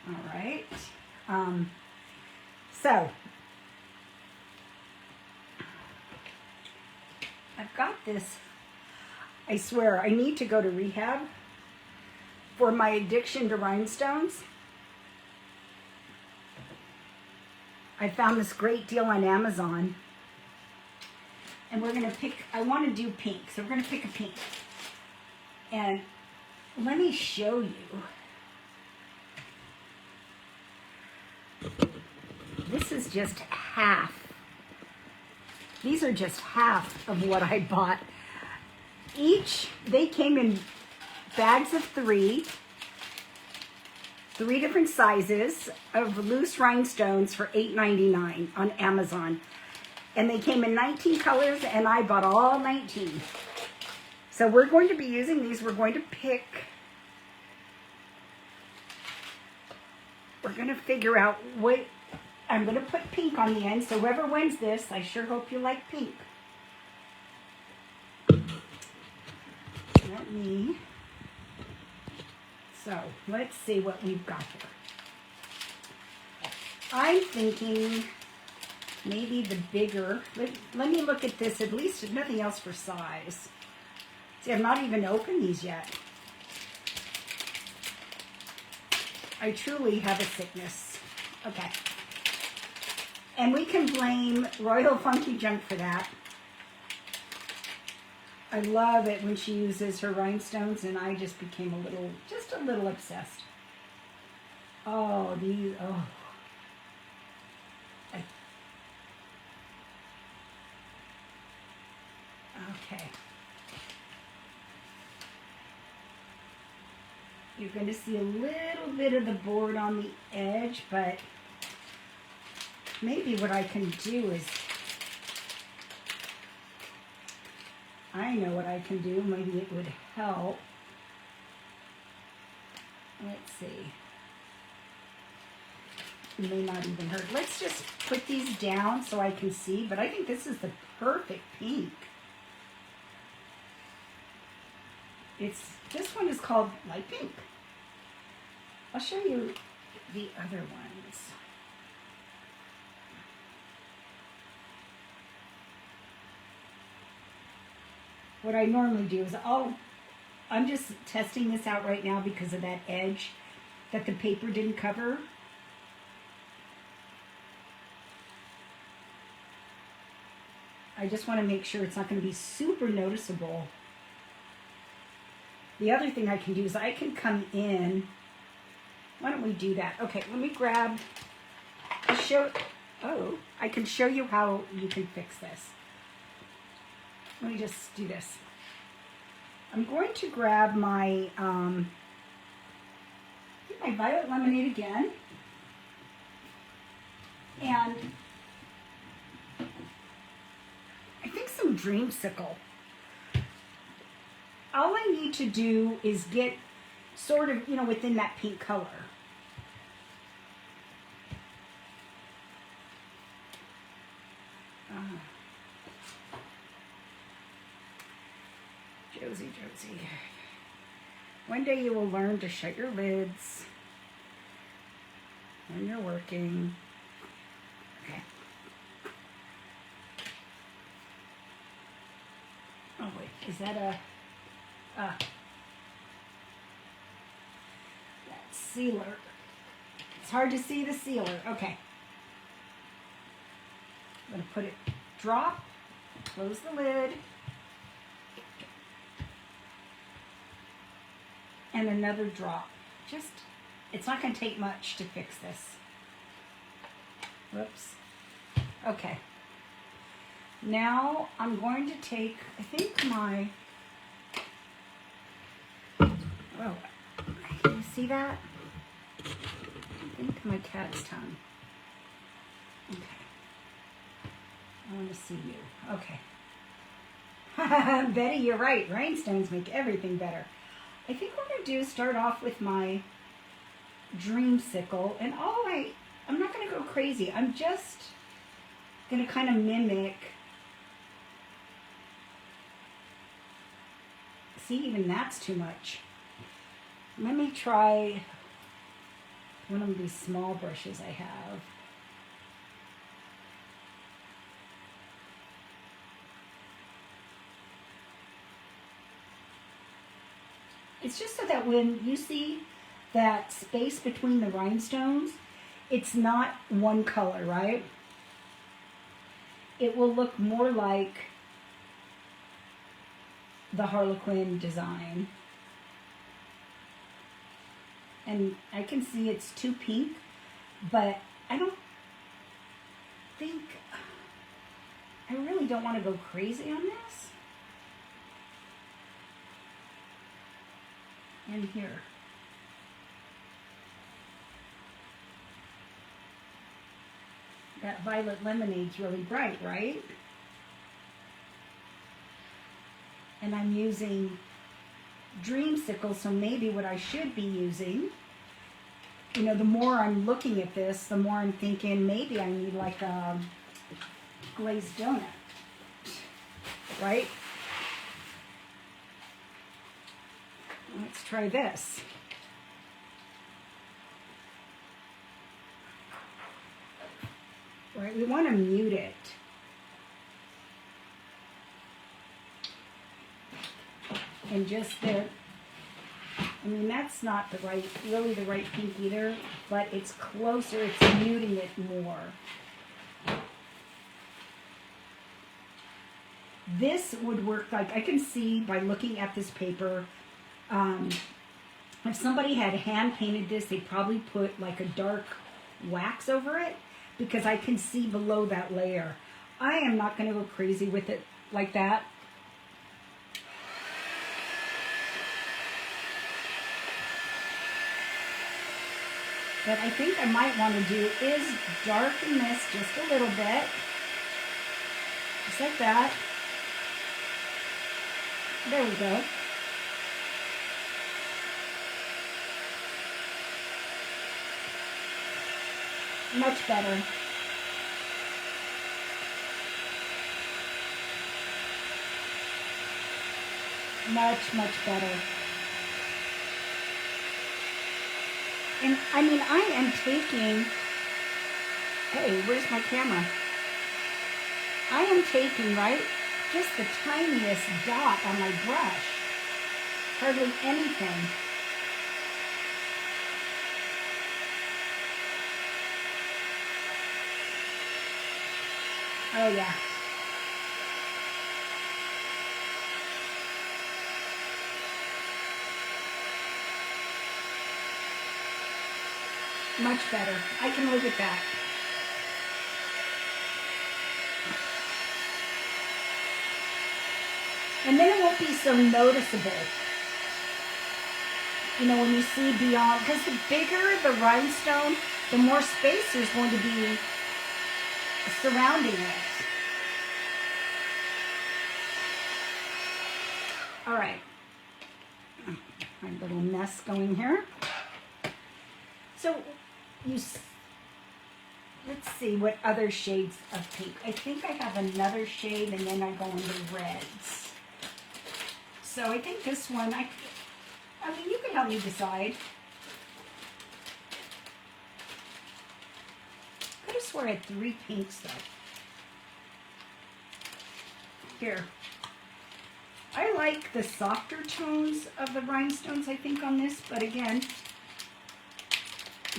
All right. So I've got this. I swear I need to go to rehab for my addiction to rhinestones. I found this great deal on Amazon. And we're going to pick, I want to do pink, so we're going to pick a pink. And let me show you. This is just half. These are just half of what I bought. Each, they came in bags of three different sizes of loose rhinestones for $8.99 on Amazon. And they came in 19 colors, and I bought all 19. So we're going to be using these. We're going to pick. We're going to figure out what. I'm going to put pink on the end, so whoever wins this, I sure hope you like pink. let me, so let's see what we've got here. I'm thinking maybe the bigger, let me look at this, at least if nothing else for size. See, I've not even opened these yet. I truly have a sickness. Okay. And we can blame Royal Funky Junk for that. I love it when she uses her rhinestones, and I just became just a little obsessed. Oh, these, oh. Okay. You're going to see a little bit of the board on the edge, but maybe what I can do is, I know what I can do. Maybe it would help. Let's see. It may not even hurt. Let's just put these down so I can see, but I think this is the perfect pink. This one is called light pink. I'll show you the other ones. What I normally do is I'm just testing this out right now because of that edge that the paper didn't cover. I just want to make sure it's not going to be super noticeable. The other thing I can do is I can come in. Why don't we do that? Okay, let me grab, I can show you how you can fix this. Let me just do this. I'm going to grab my, my violet lemonade again. And I think some dreamsicle. All I need to do is get sort of, within that pink color. Josie. One day you will learn to shut your lids when you're working. Okay. Oh wait, is that that sealer? It's hard to see the sealer. Okay. I'm going to put it, drop, close the lid, and another drop. It's not going to take much to fix this. Whoops. Okay. Now I'm going to take, I think can you see that? I think my cat's tongue. Okay. I want to see you. Okay. Betty, you're right. Rhinestones make everything better. I think what I'm going to do is start off with my dreamsicle. And I'm not going to go crazy. I'm just going to kind of mimic. See, even that's too much. Let me try one of these small brushes I have. It's just so that when you see that space between the rhinestones, it's not one color, right? It will look more like the Harlequin design. And I can see it's too pink, but I really don't want to go crazy on this. And here. That violet lemonade's really bright, right? And I'm using dreamsicle, so maybe what I should be using, the more I'm looking at this, the more I'm thinking maybe I need like a glazed donut, right? try this. Right, we want to mute it. And just there, I mean, that's not the right, really the right pink either, but it's closer, it's muting it more. This would work, like I can see by looking at this paper, if somebody had hand painted this, they'd probably put like a dark wax over it, because I can see below that layer. I am not going to go crazy with it like that. What I think I might want to do is darken this just a little bit. Just like that. There we go. Much better. Much, much better. And I mean, I am taking, hey, where's my camera? I am taking, right, just the tiniest dot on my brush. Hardly anything. Oh yeah. Much better. I can live with that. And then it won't be so noticeable. You know, when you see beyond, because the bigger the rhinestone, the more space there's going to be surrounding it. All right. My little mess going here. So, let's see what other shades of pink. I think I have another shade, and then I go into reds. So I think this one, I mean, you can help me decide. I could have swore I had 3 pinks though. Here. I like the softer tones of the rhinestones, I think, on this, but again,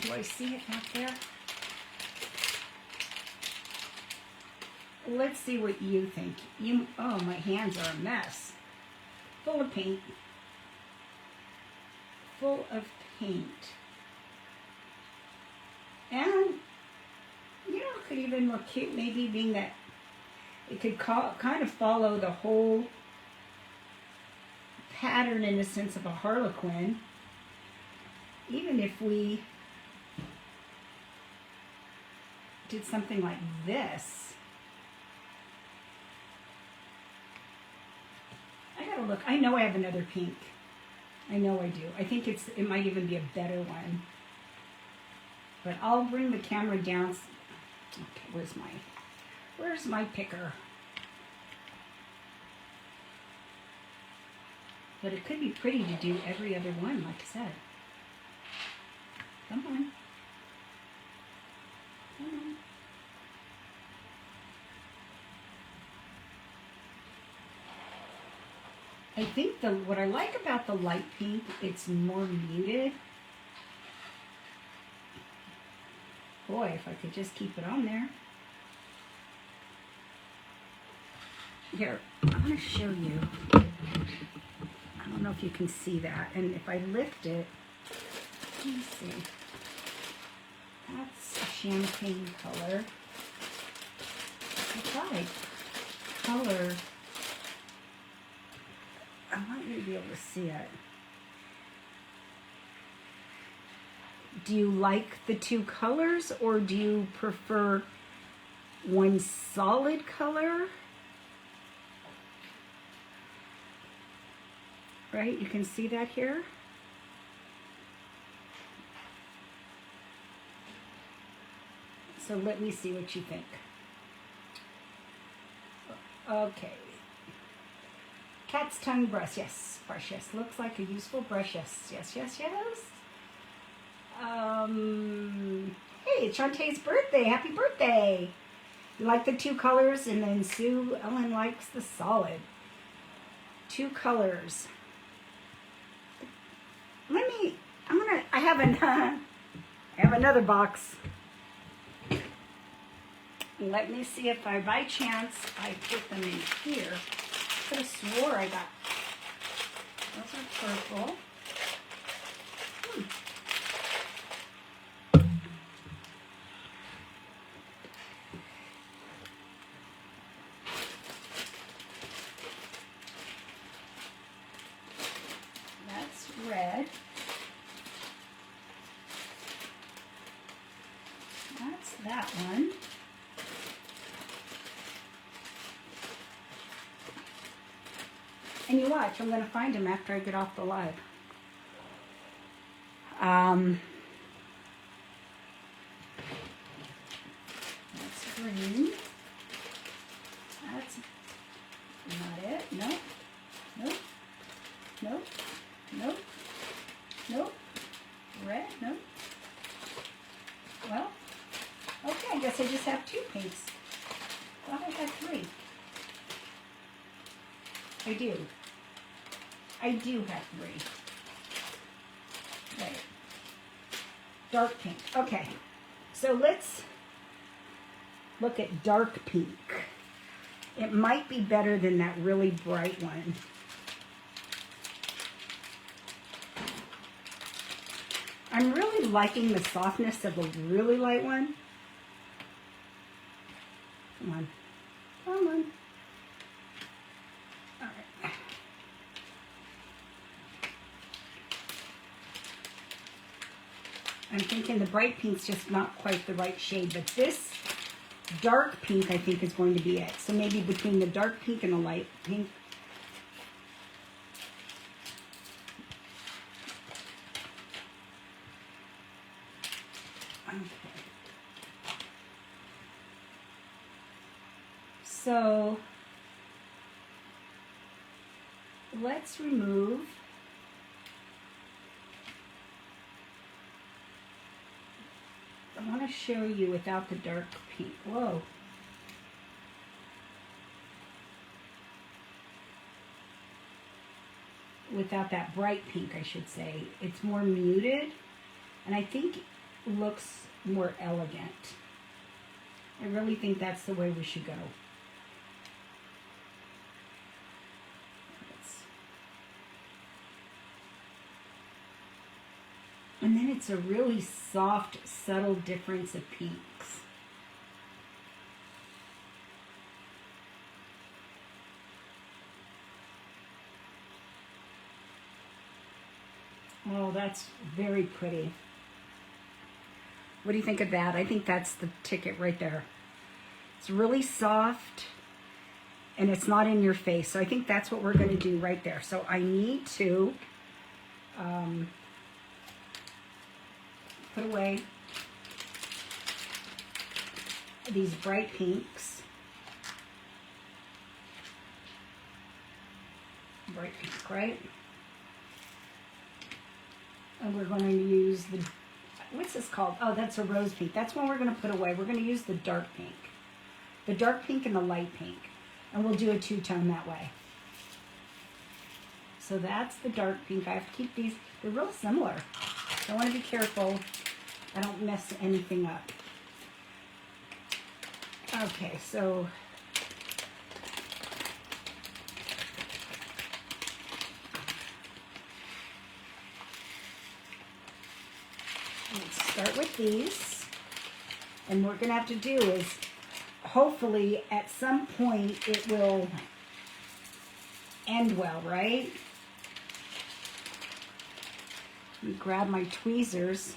do I see it back there? Let's see what you think. Oh, my hands are a mess. Full of paint. Full of paint. And, you know, it could even look cute, maybe being that it could kind of follow the whole pattern in the sense of a harlequin. Even if we did something like this. I gotta look. I know I have another pink. I know I do. I think it might even be a better one. But I'll bring the camera down. Okay, where's my picker? But it could be pretty to do every other one, like I said. Come on. Come on. I think what I like about the light pink, it's more muted. Boy, if I could just keep it on there. Here, I'm going to show you. I don't know if you can see that. And if I lift it, let me see. That's a champagne color. I thought I colored. I want you to be able to see it. Do you like the 2 colors, or do you prefer one solid color? Right, you can see that here. So let me see what you think. Okay. Cat's tongue brush, yes. Brush, yes. Looks like a useful brush, yes. Yes, yes, yes. Hey, it's Shantae's birthday. Happy birthday. You like the two colors, and then Sue Ellen likes the solid. Two colors. I have another box. Let me see if by chance I put them in here. I could have swore I got, those are purple. That's red. That's that one. And you watch, I'm going to find them after I get off the live. That's green. That's not it. Nope. Nope. Nope. Nope. Nope. Red. Nope. Well, okay, I guess I just have two pinks. Thought I had three. I do. I do have three. Right. Dark pink. Okay. So let's look at dark pink. It might be better than that really bright one. I'm really liking the softness of the really light one. Come on. Come on. All right. I'm thinking the bright pink's just not quite the right shade, but this dark pink I think is going to be it. So maybe between the dark pink and the light pink. Okay. So let's remove I want to show you without the dark pink. Whoa. Without that bright pink, I should say. It's more muted, and I think it looks more elegant. I really think that's the way we should go. And then it's a really soft, subtle difference of pinks. Oh, that's very pretty. What do you think of that? I think that's the ticket right there. It's really soft, and it's not in your face. So I think that's what we're going to do right there. So I need to put away these bright pinks. Bright pink, right? And we're going to use the, what's this called? Oh, that's a rose pink. That's one we're going to put away. We're going to use the dark pink. The dark pink and the light pink. And we'll do a two-tone that way. So that's the dark pink. I have to keep these, they're real similar. So I want to be careful I don't mess anything up. Okay, so let's start with these. And what we're going to have to do is, hopefully at some point it will end well, right? Let me grab my tweezers.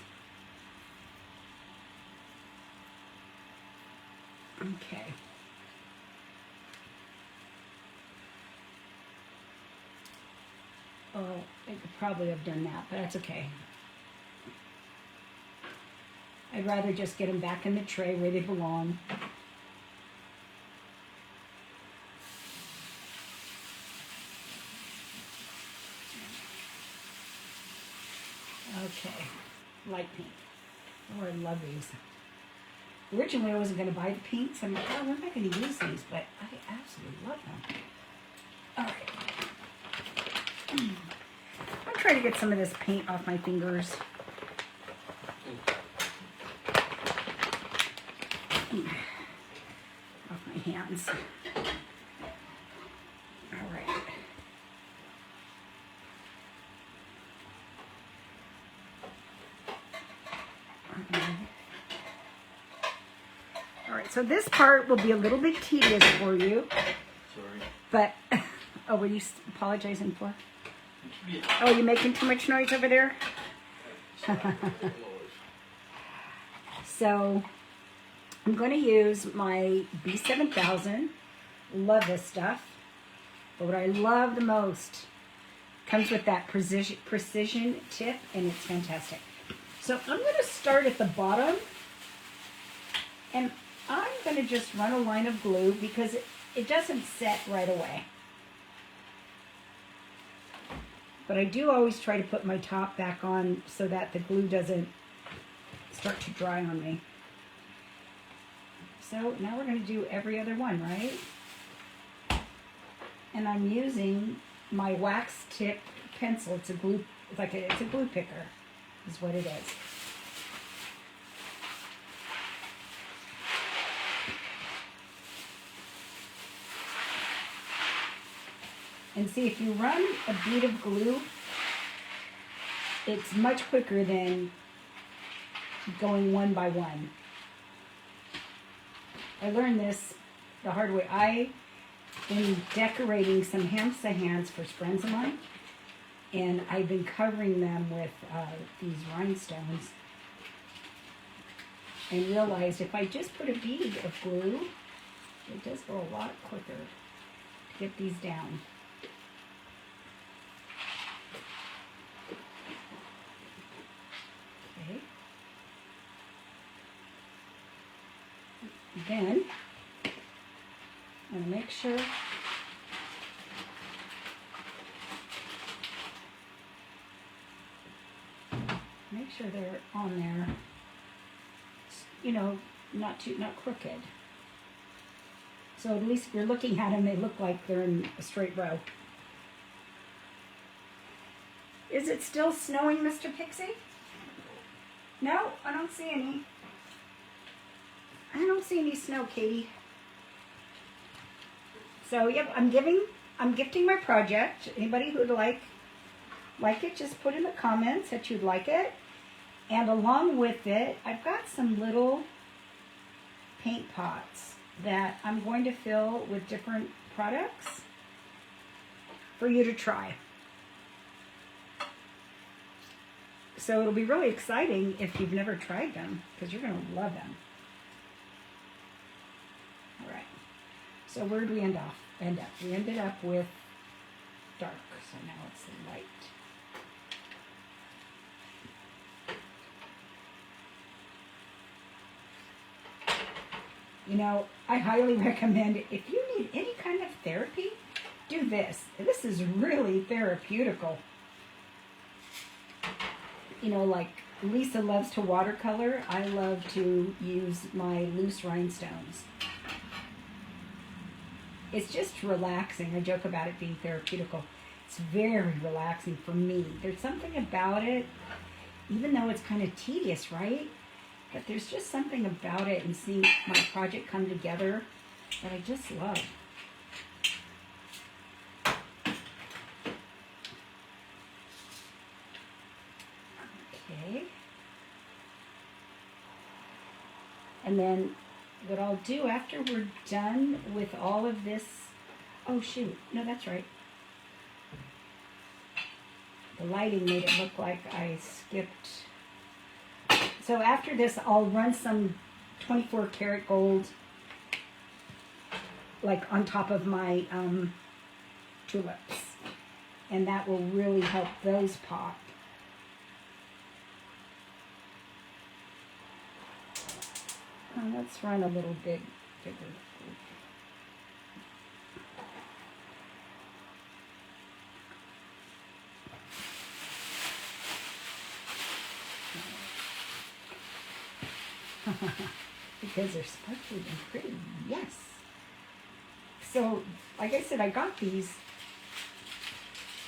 Okay. Oh, I could probably have done that, but that's okay. I'd rather just get them back in the tray where they belong. Okay, light pink. Oh, I love these. Originally, I wasn't going to buy the pinks. I'm like, oh, we're not going to use these, but I absolutely love them. All right. I'm trying to get some of this paint off my fingers. Off my hands. All right. All right, so this part will be a little bit tedious for you. Sorry. But, oh, what are you apologizing for? Oh, you making too much noise over there? So, I'm going to use my B7000. Love this stuff. But what I love the most comes with that precision tip, and it's fantastic. So I'm going to start at the bottom, and I'm going to just run a line of glue because it doesn't set right away. But I do always try to put my top back on so that the glue doesn't start to dry on me. So now we're going to do every other one, right? And I'm using my wax tip pencil. It's a glue, it's a glue picker, is what it is. And see, if you run a bead of glue, it's much quicker than going one by one. I learned this the hard way. I've been decorating some hamster hands for friends of mine, and I've been covering them with these rhinestones, and realized if I just put a bead of glue, it does go a lot quicker to get these down. Okay. Then I'm going to make sure they're on there, you know, not crooked. So at least if you're looking at them, they look like they're in a straight row. Is it still snowing, Mr. Pixie? No, I don't see any. I don't see any snow, Katie. So yep, I'm gifting my project. Anybody who'd like it, just put in the comments that you'd like it. And along with it, I've got some little paint pots that I'm going to fill with different products for you to try. So it'll be really exciting if you've never tried them, because you're going to love them. All right. So where did we end up? We ended up with dark, so now it's light. You know, I highly recommend it. If you need any kind of therapy, do this. This is really therapeutical. You know, like Lisa loves to watercolor. I love to use my loose rhinestones. It's just relaxing. I joke about it being therapeutical. It's very relaxing for me. There's something about it, even though it's kind of tedious, right? But there's just something about it and seeing my project come together that I just love. Okay. And then what I'll do after we're done with all of this, oh shoot, no, that's right. The lighting made it look like I skipped. So after this, I'll run some 24 karat gold like on top of my tulips. And that will really help those pop. Let's run a little bit bigger. because they're sparkly and pretty. Yes. So, like I said, I got these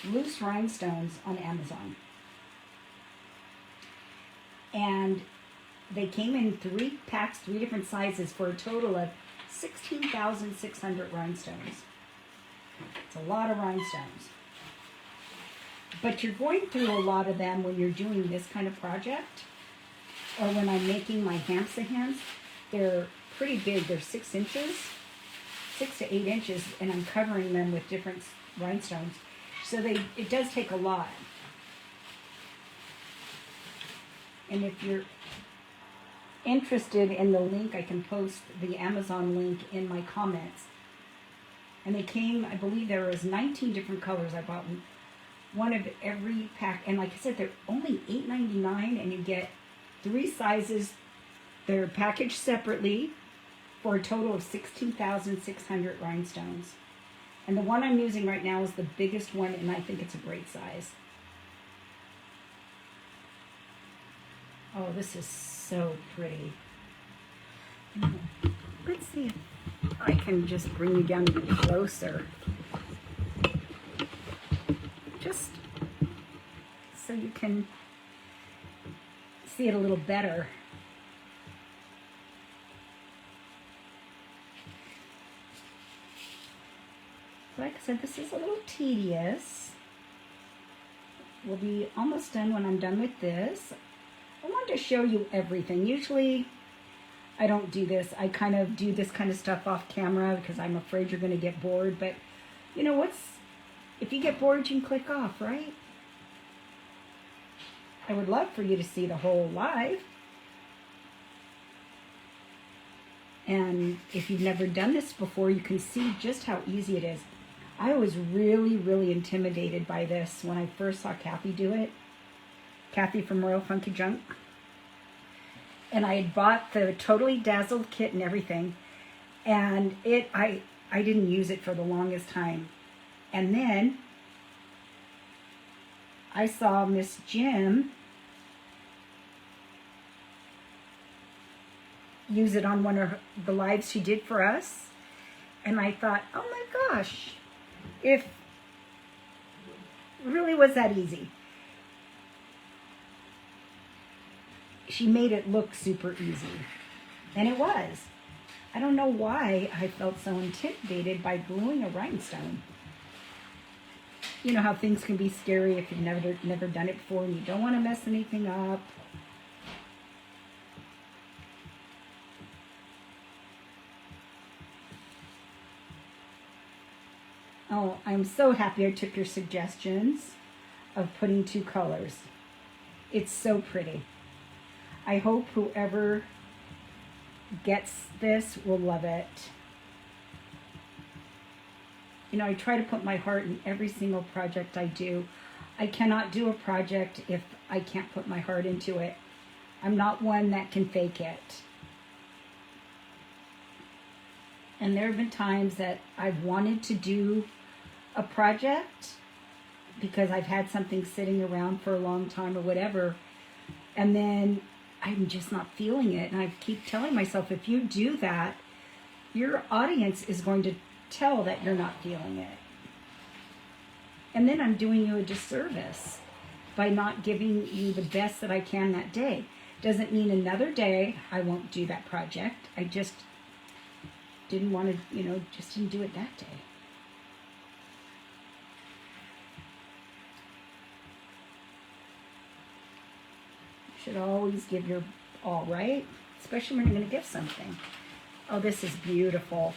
loose rhinestones on Amazon. And they came in 3 packs, 3 different sizes, for a total of 16,600 rhinestones. It's a lot of rhinestones. But you're going through a lot of them when you're doing this kind of project, or when I'm making my hamsa hands. They're pretty big. They're 6 inches, 6 to 8 inches, and I'm covering them with different rhinestones. So it does take a lot. And if you're interested in the link, I can post the Amazon link in my comments. And they came, I believe there was 19 different colors. I bought one of every pack. And like I said, they're only $8.99, and you get 3 sizes. They're packaged separately for a total of 16,600 rhinestones. And the one I'm using right now is the biggest one, and I think it's a great size. Oh, this is so pretty. Let's see if I can just bring you down even closer. Just so you can see it a little better. Like I said, this is a little tedious. We'll be almost done when I'm done with this. I wanted to show you everything. Usually I don't do this. I kind of do this kind of stuff off camera because I'm afraid you're going to get bored. But you know if you get bored, you can click off, right? I would love for you to see the whole live. And if you've never done this before, you can see just how easy it is. I was really, really intimidated by this when I first saw Kathy do it. Kathy from Royal Funky Junk. And I had bought the Totally Dazzled kit and everything. And I didn't use it for the longest time. And then I saw Miss Jim use it on one of the lives she did for us. And I thought, oh my gosh, if it really was that easy. She made it look super easy. And it was. I don't know why I felt so intimidated by gluing a rhinestone. You know how things can be scary if you've never done it before and you don't want to mess anything up. Oh, I'm so happy I took your suggestions of putting 2 colors. It's so pretty. I hope whoever gets this will love it. You know, I try to put my heart in every single project I do. I cannot do a project if I can't put my heart into it. I'm not one that can fake it. And there have been times that I've wanted to do a project because I've had something sitting around for a long time or whatever, and then I'm just not feeling it. And I keep telling myself, if you do that, your audience is going to tell that you're not feeling it. And then I'm doing you a disservice by not giving you the best that I can that day. Doesn't mean another day I won't do that project. I just didn't want to, just didn't do it that day. Should always give your all, right? Especially when you're going to give something. Oh, this is beautiful.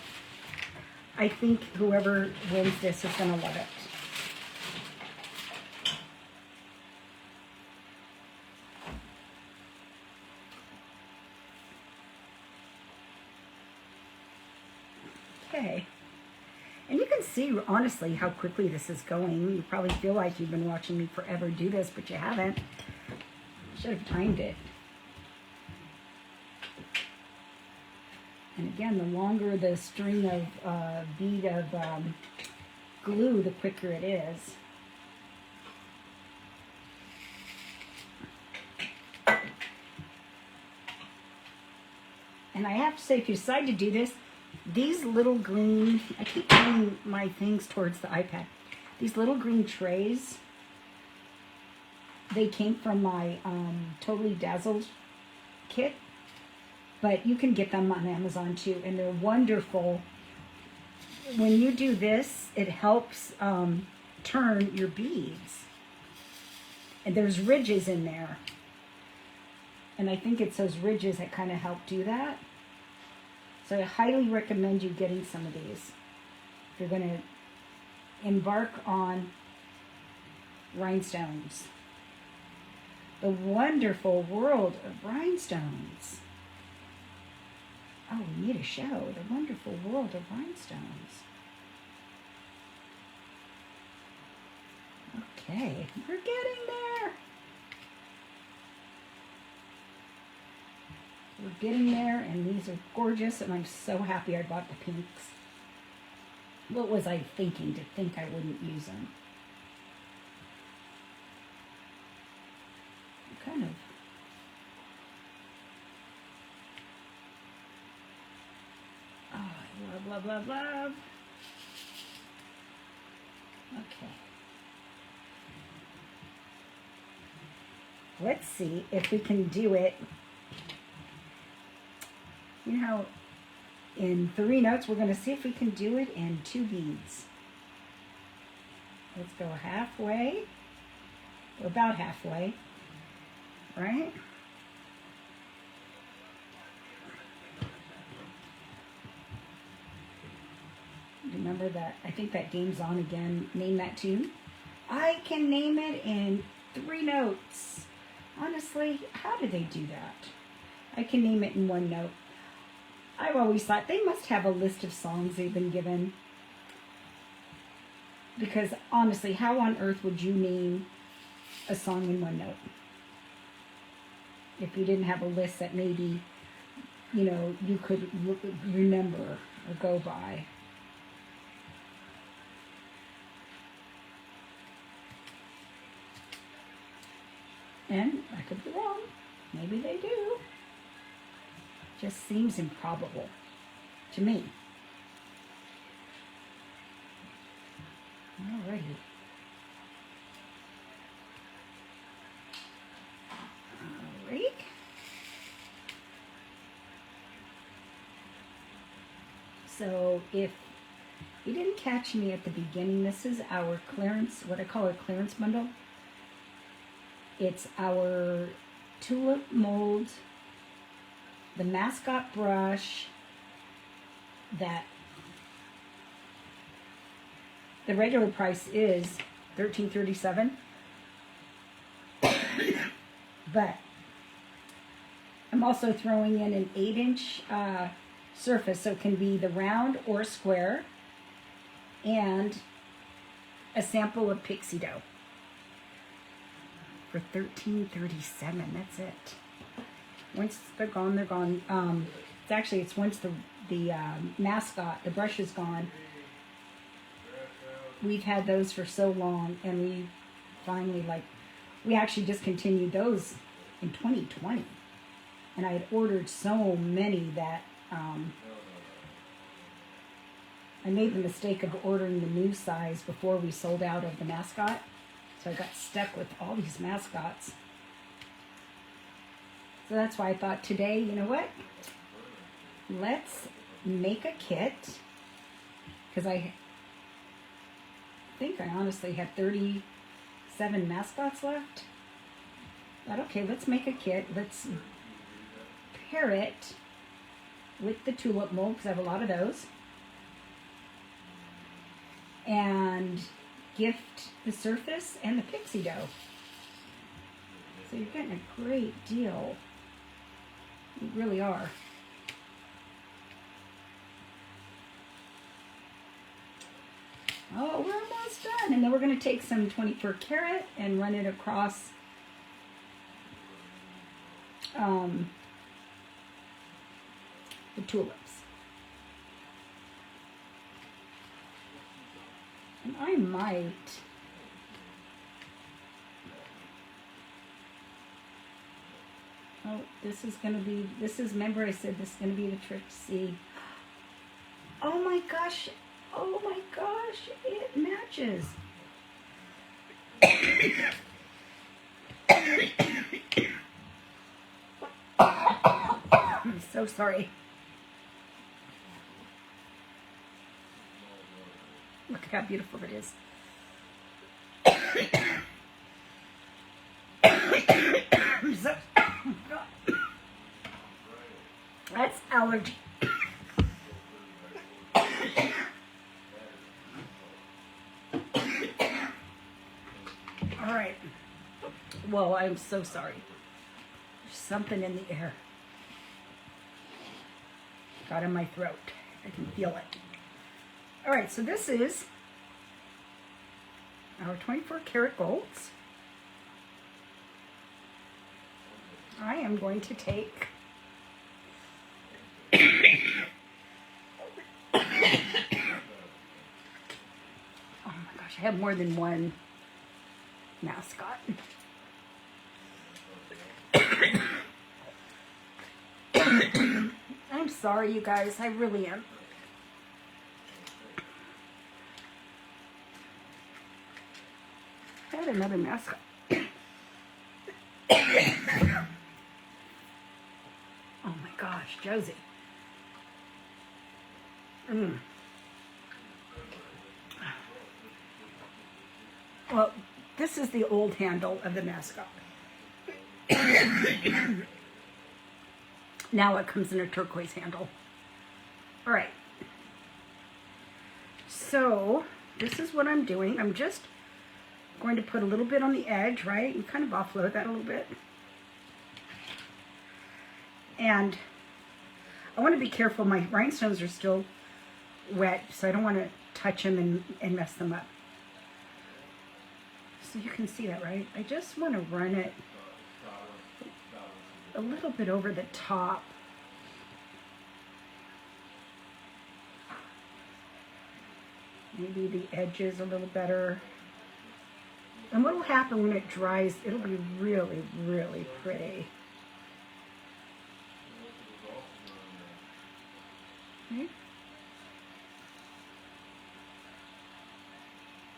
I think whoever wins this is going to love it. Okay. And you can see, honestly, how quickly this is going. You probably feel like you've been watching me forever do this, but you haven't. Should have timed it. And again, the longer the string of bead of glue, the quicker it is. And I have to say, if you decide to do this, these little green, I keep putting my things towards the iPad. These little green trays, they came from my Totally Dazzled kit, but you can get them on Amazon too, and they're wonderful. When you do this, it helps turn your beads. And there's ridges in there. And I think it's those ridges that kind of help do that. So I highly recommend you getting some of these. If you're going to embark on rhinestones. The wonderful world of rhinestones. Oh, we need a show. The wonderful world of rhinestones. Okay, we're getting there. We're getting there, and these are gorgeous, and I'm so happy I bought the pinks. What was I thinking to think I wouldn't use them? Kind of. Oh, I love, love, love, love. Okay. Let's see if we can do it. You know how in 3 notes, we're going to see if we can do it in 2 beads. Let's go halfway, or about halfway, right? Remember that, I think that game's on again. Name that tune. I can name it in 3 notes. Honestly, how do they do that? I can name it in 1 note. I've always thought they must have a list of songs they've been given. Because honestly, how on earth would you name a song in 1 note? If you didn't have a list that maybe, you know, you could remember or go by. And I could be wrong. Maybe they do. Just seems improbable to me. Alrighty. Alright. So if you didn't catch me at the beginning, this is our clearance, what I call a clearance bundle. It's our tulip mold, the mascot brush, that the regular price is $13.37, but I'm also throwing in an 8-inch surface, so it can be the round or square, and a sample of Pixie dough for $13.37. That's it. Once they're gone, they're gone. It's once the mascot, the brush is gone. We've had those for so long, and we finally, we actually discontinued those in 2020. And I had ordered so many that I made the mistake of ordering the new size before we sold out of the mascot. So I got stuck with all these mascots. So that's why I thought today, you know what? Let's make a kit. Because I think I honestly have 37 mascots left. But okay, let's make a kit. Let's pair it with the tulip mold, because I have a lot of those. And gift the surface and the Pixie dough. So you're getting a great deal. You really are. Oh, we're almost done. And then we're going to take some 24 karat and run it across the tulips. And I might Oh, this is, remember I said this is going to be the Trixie. Oh my gosh, it matches. I'm so sorry. Look at how beautiful it is. That's allergy. All right. Whoa, I'm so sorry. There's something in the air. Got in my throat. I can feel it. All right, so this is our 24 karat golds. I am going to take oh my gosh, I have more than one mascot. I'm sorry, you guys, I really am. I had another mascot. Oh my gosh, Josie. Well, this is the old handle of the mascot. Now it comes in a turquoise handle. All right. So this is what I'm doing. I'm just going to put a little bit on the edge, right? And kind of offload that a little bit. And I want to be careful. My rhinestones are still wet, so I don't want to touch them and mess them up. So you can see that, right? I just want to run it a little bit over the top. Maybe the edges a little better. And what will happen when it dries, it'll be really, really pretty. Okay.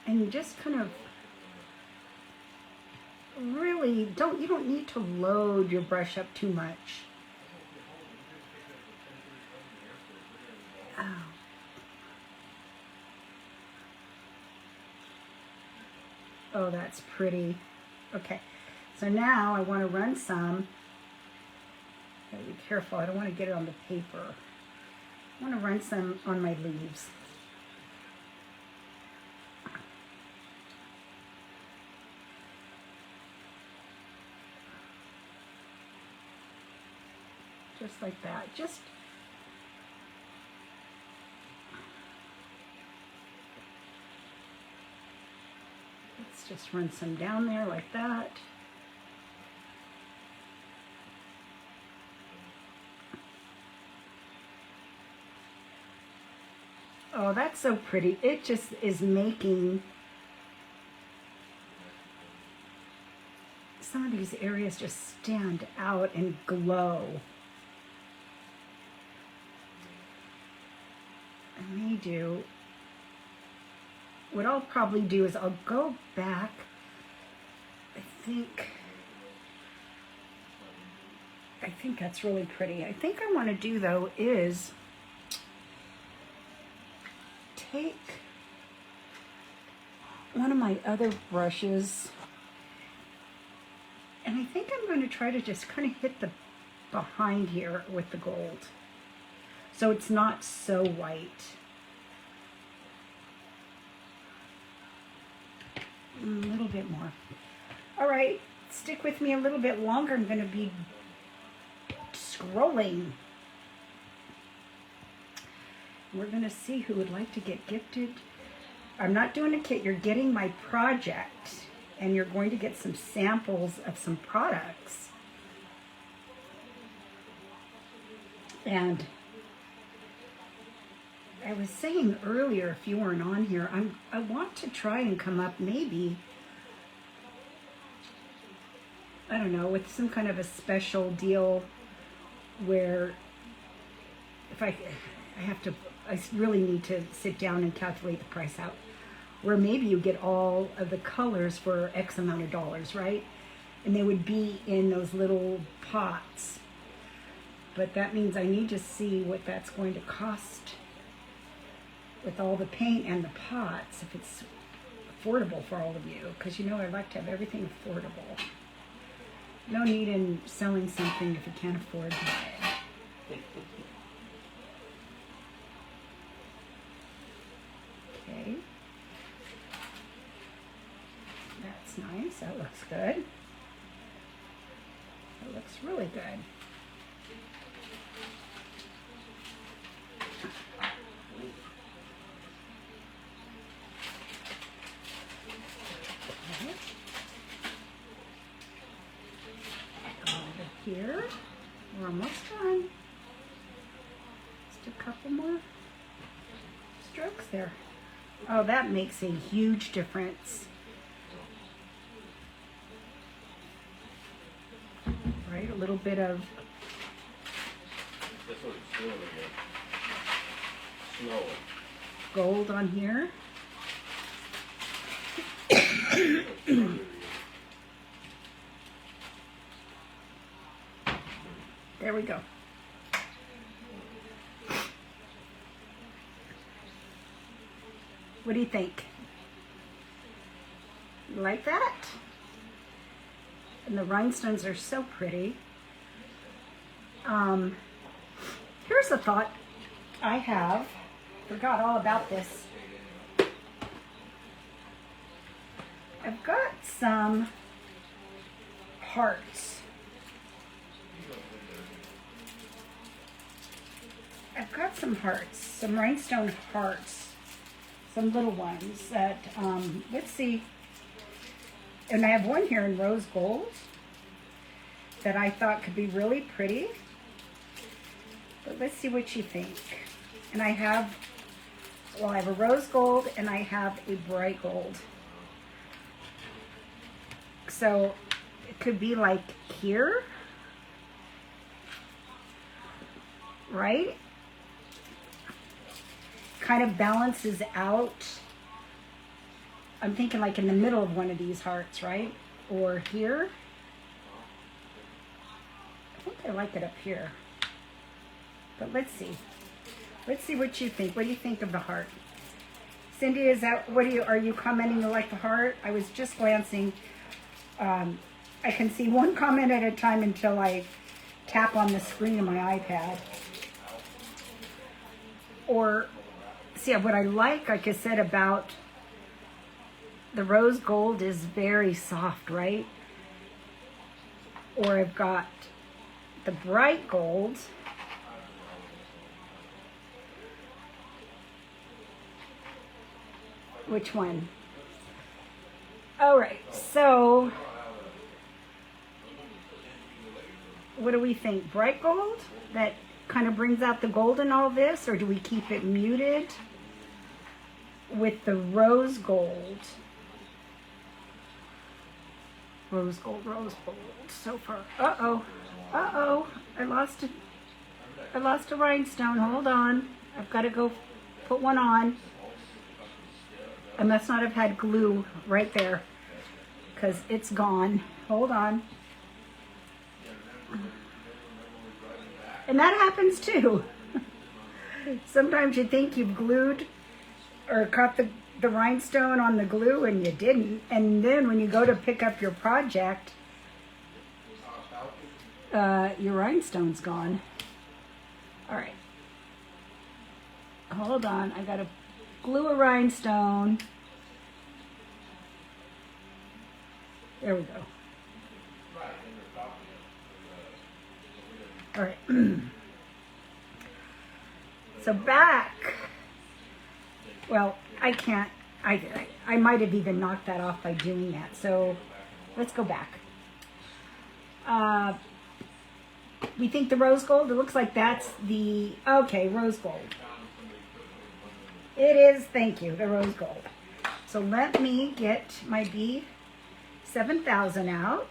And you just kind of really you don't need to load your brush up too much. Oh. Oh, that's pretty. Okay, so now I want to run some. Gotta be careful, I don't want to get it on the paper. I want to run some on my leaves. Just like that. Let's just run some down there like that. Oh, that's so pretty. It just is making some of these areas just stand out and glow. I may do, what I'll probably do is I'll go back, I think that's really pretty. I think I want to do though is take one of my other brushes, and I think I'm going to try to just kind of hit the behind here with the gold, so it's not so white. A little bit more. All right, stick with me a little bit longer. I'm going to be scrolling. We're going to see who would like to get gifted. I'm not doing a kit. You're getting my project, and you're going to get some samples of some products. And I was saying earlier, if you weren't on here, I want to try and come up maybe I don't know, with some kind of a special deal where if I really need to sit down and calculate the price out, where maybe you get all of the colors for X amount of dollars, right? And they would be in those little pots. But that means I need to see what that's going to cost with all the paint and the pots, if it's affordable for all of you. Because, you know, I like to have everything affordable. No need in selling something if you can't afford to buy it. Okay. That's nice. That looks good. That looks really good. Here, we're almost done. Just a couple more strokes there. Oh, that makes a huge difference. Right, a little bit of gold on here. There we go. What do you think? You like that? And the rhinestones are so pretty. Here's a thought I have. Forgot all about this. I've got some hearts. I've got some hearts, some rhinestone hearts, some little ones that, let's see, and I have one here in rose gold that I thought could be really pretty, but let's see what you think. And I have, well, I have a rose gold and I have a bright gold. So it could be like here, right? Kind of balances out. I'm thinking like in the middle of one of these hearts, right? Or here. I think I like it up here. But let's see. Let's see what you think. What do you think of the heart? Cindy, is that, are you commenting you like the heart? I was just glancing. I can see one comment at a time until I tap on the screen of my iPad. Or, see, what I like I said, about the rose gold is very soft, right? Or I've got the bright gold. Which one? All right, so what do we think? Bright gold? That kind of brings out the gold in all this, or do we keep it muted with the rose gold? Rose gold so far. Uh-oh. I lost a rhinestone. Hold on. I've got to go put one on. I must not have had glue right there because it's gone. Hold on. And that happens too. Sometimes you think you've glued or caught the rhinestone on the glue and you didn't. And then when you go to pick up your project, your rhinestone's gone. All right. Hold on. I got to glue a rhinestone. There we go. All right. So back. Well, I can't. I might have even knocked that off by doing that. So let's go back. We think the rose gold. It looks like that's the rose gold. It is. Thank you. The rose gold. So let me get my B7000 out.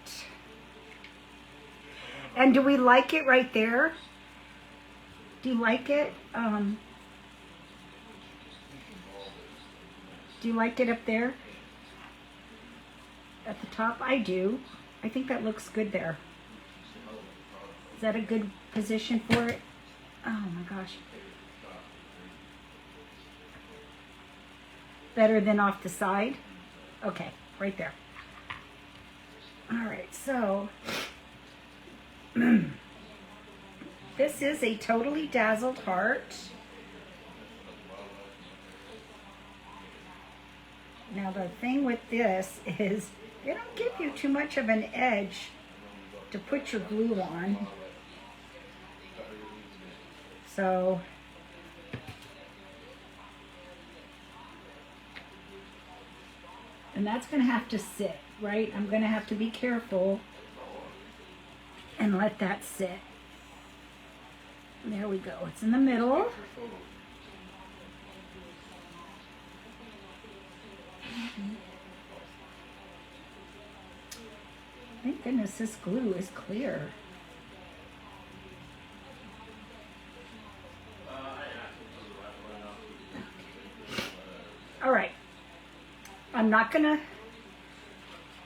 And do we like it right there? Do you like it? Do you like it up there? At the top? I do. I think that looks good there. Is that a good position for it? Oh my gosh. Better than off the side? Okay, right there. All right, so this is a totally dazzled heart. Now the thing with this is they don't give you too much of an edge to put your glue on. So and that's going to have to sit, right? I'm going to have to be careful and let that sit. There we go. It's in the middle. Thank goodness this glue is clear. All right. I'm not going to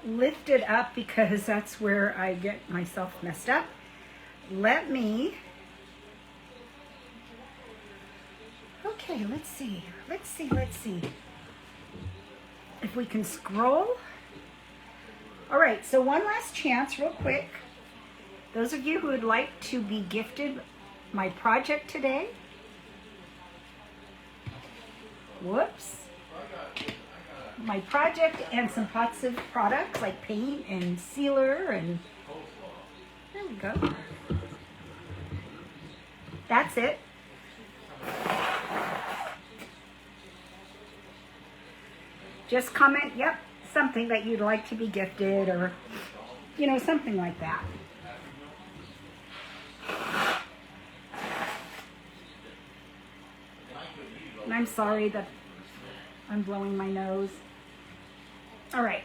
lift it up because that's where I get myself messed up. Let me... Okay, let's see. Let's see. If we can scroll. All right, so one last chance real quick. Those of you who would like to be gifted my project today. Whoops. My project and some pots of products like paint and sealer and there we go. That's it. Just comment, yep, something that you'd like to be gifted or, you know, something like that. And I'm sorry that I'm blowing my nose. All right.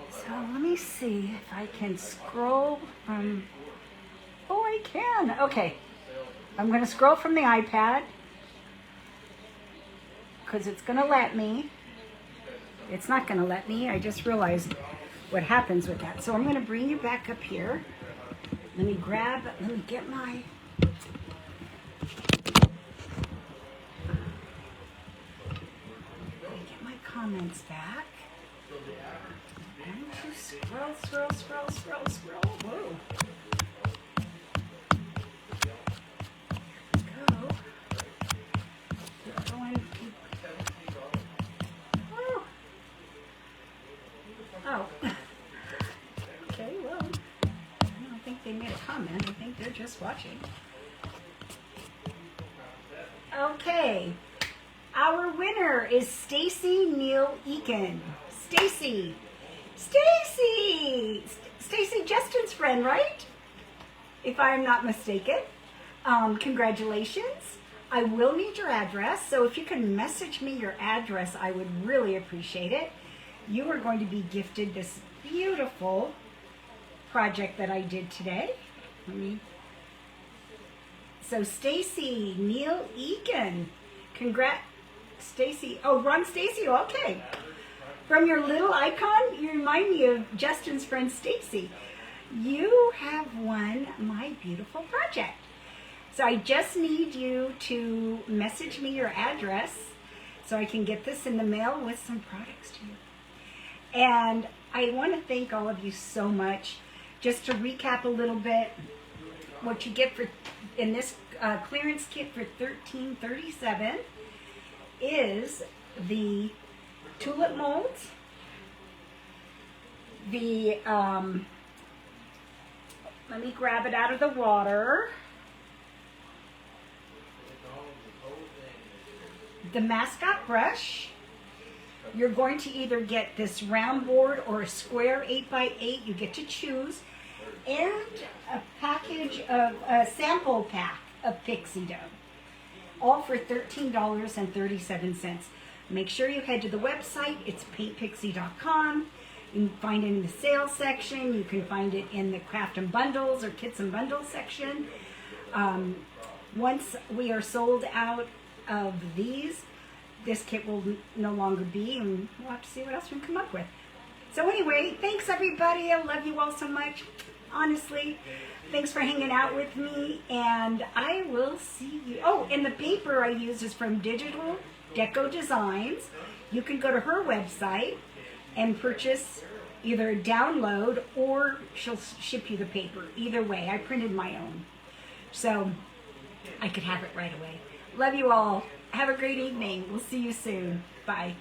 So let me see if I can scroll from, oh, I can. Okay. I'm going to scroll from the iPad because it's going to let me. It's not going to let me. I just realized what happens with that. So I'm going to bring you back up here. Let me get my... comments back. And scroll. Whoa. Go. Keep going. Oh. Okay, well, I don't think they made a comment. I think they're just watching. Okay. Our winner is Stacy Neal Eakin. Stacy, Justin's friend, right? If I am not mistaken. Congratulations. I will need your address, so if you can message me your address, I would really appreciate it. You are going to be gifted this beautiful project that I did today. So Stacy Neal Eakin, congrats. Stacy, oh, Ron Stacy, okay. From your little icon, you remind me of Justin's friend Stacy. You have won my beautiful project. So I just need you to message me your address so I can get this in the mail with some products to you. And I want to thank all of you so much. Just to recap a little bit, what you get for in this clearance kit for $13.37 is the tulip molds, the, let me grab it out of the water, the mascot brush. You're going to either get this round board or a square 8x8, you get to choose, and a package of, a sample pack of Pixie dough. All for $13.37. Make sure you head to the website. It's paintpixie.com. You can find it in the sales section. You can find it in the craft and bundles or kits and bundles section. Once we are sold out of these, this kit will no longer be, and we'll have to see what else we can come up with. So anyway, thanks everybody. I love you all so much. Honestly, thanks for hanging out with me, and I will see you. Oh, and the paper I use is from Digital Deco Designs. You can go to her website and purchase either a download or she'll ship you the paper. Either way, I printed my own, so I could have it right away. Love you all. Have a great evening. We'll see you soon. Bye.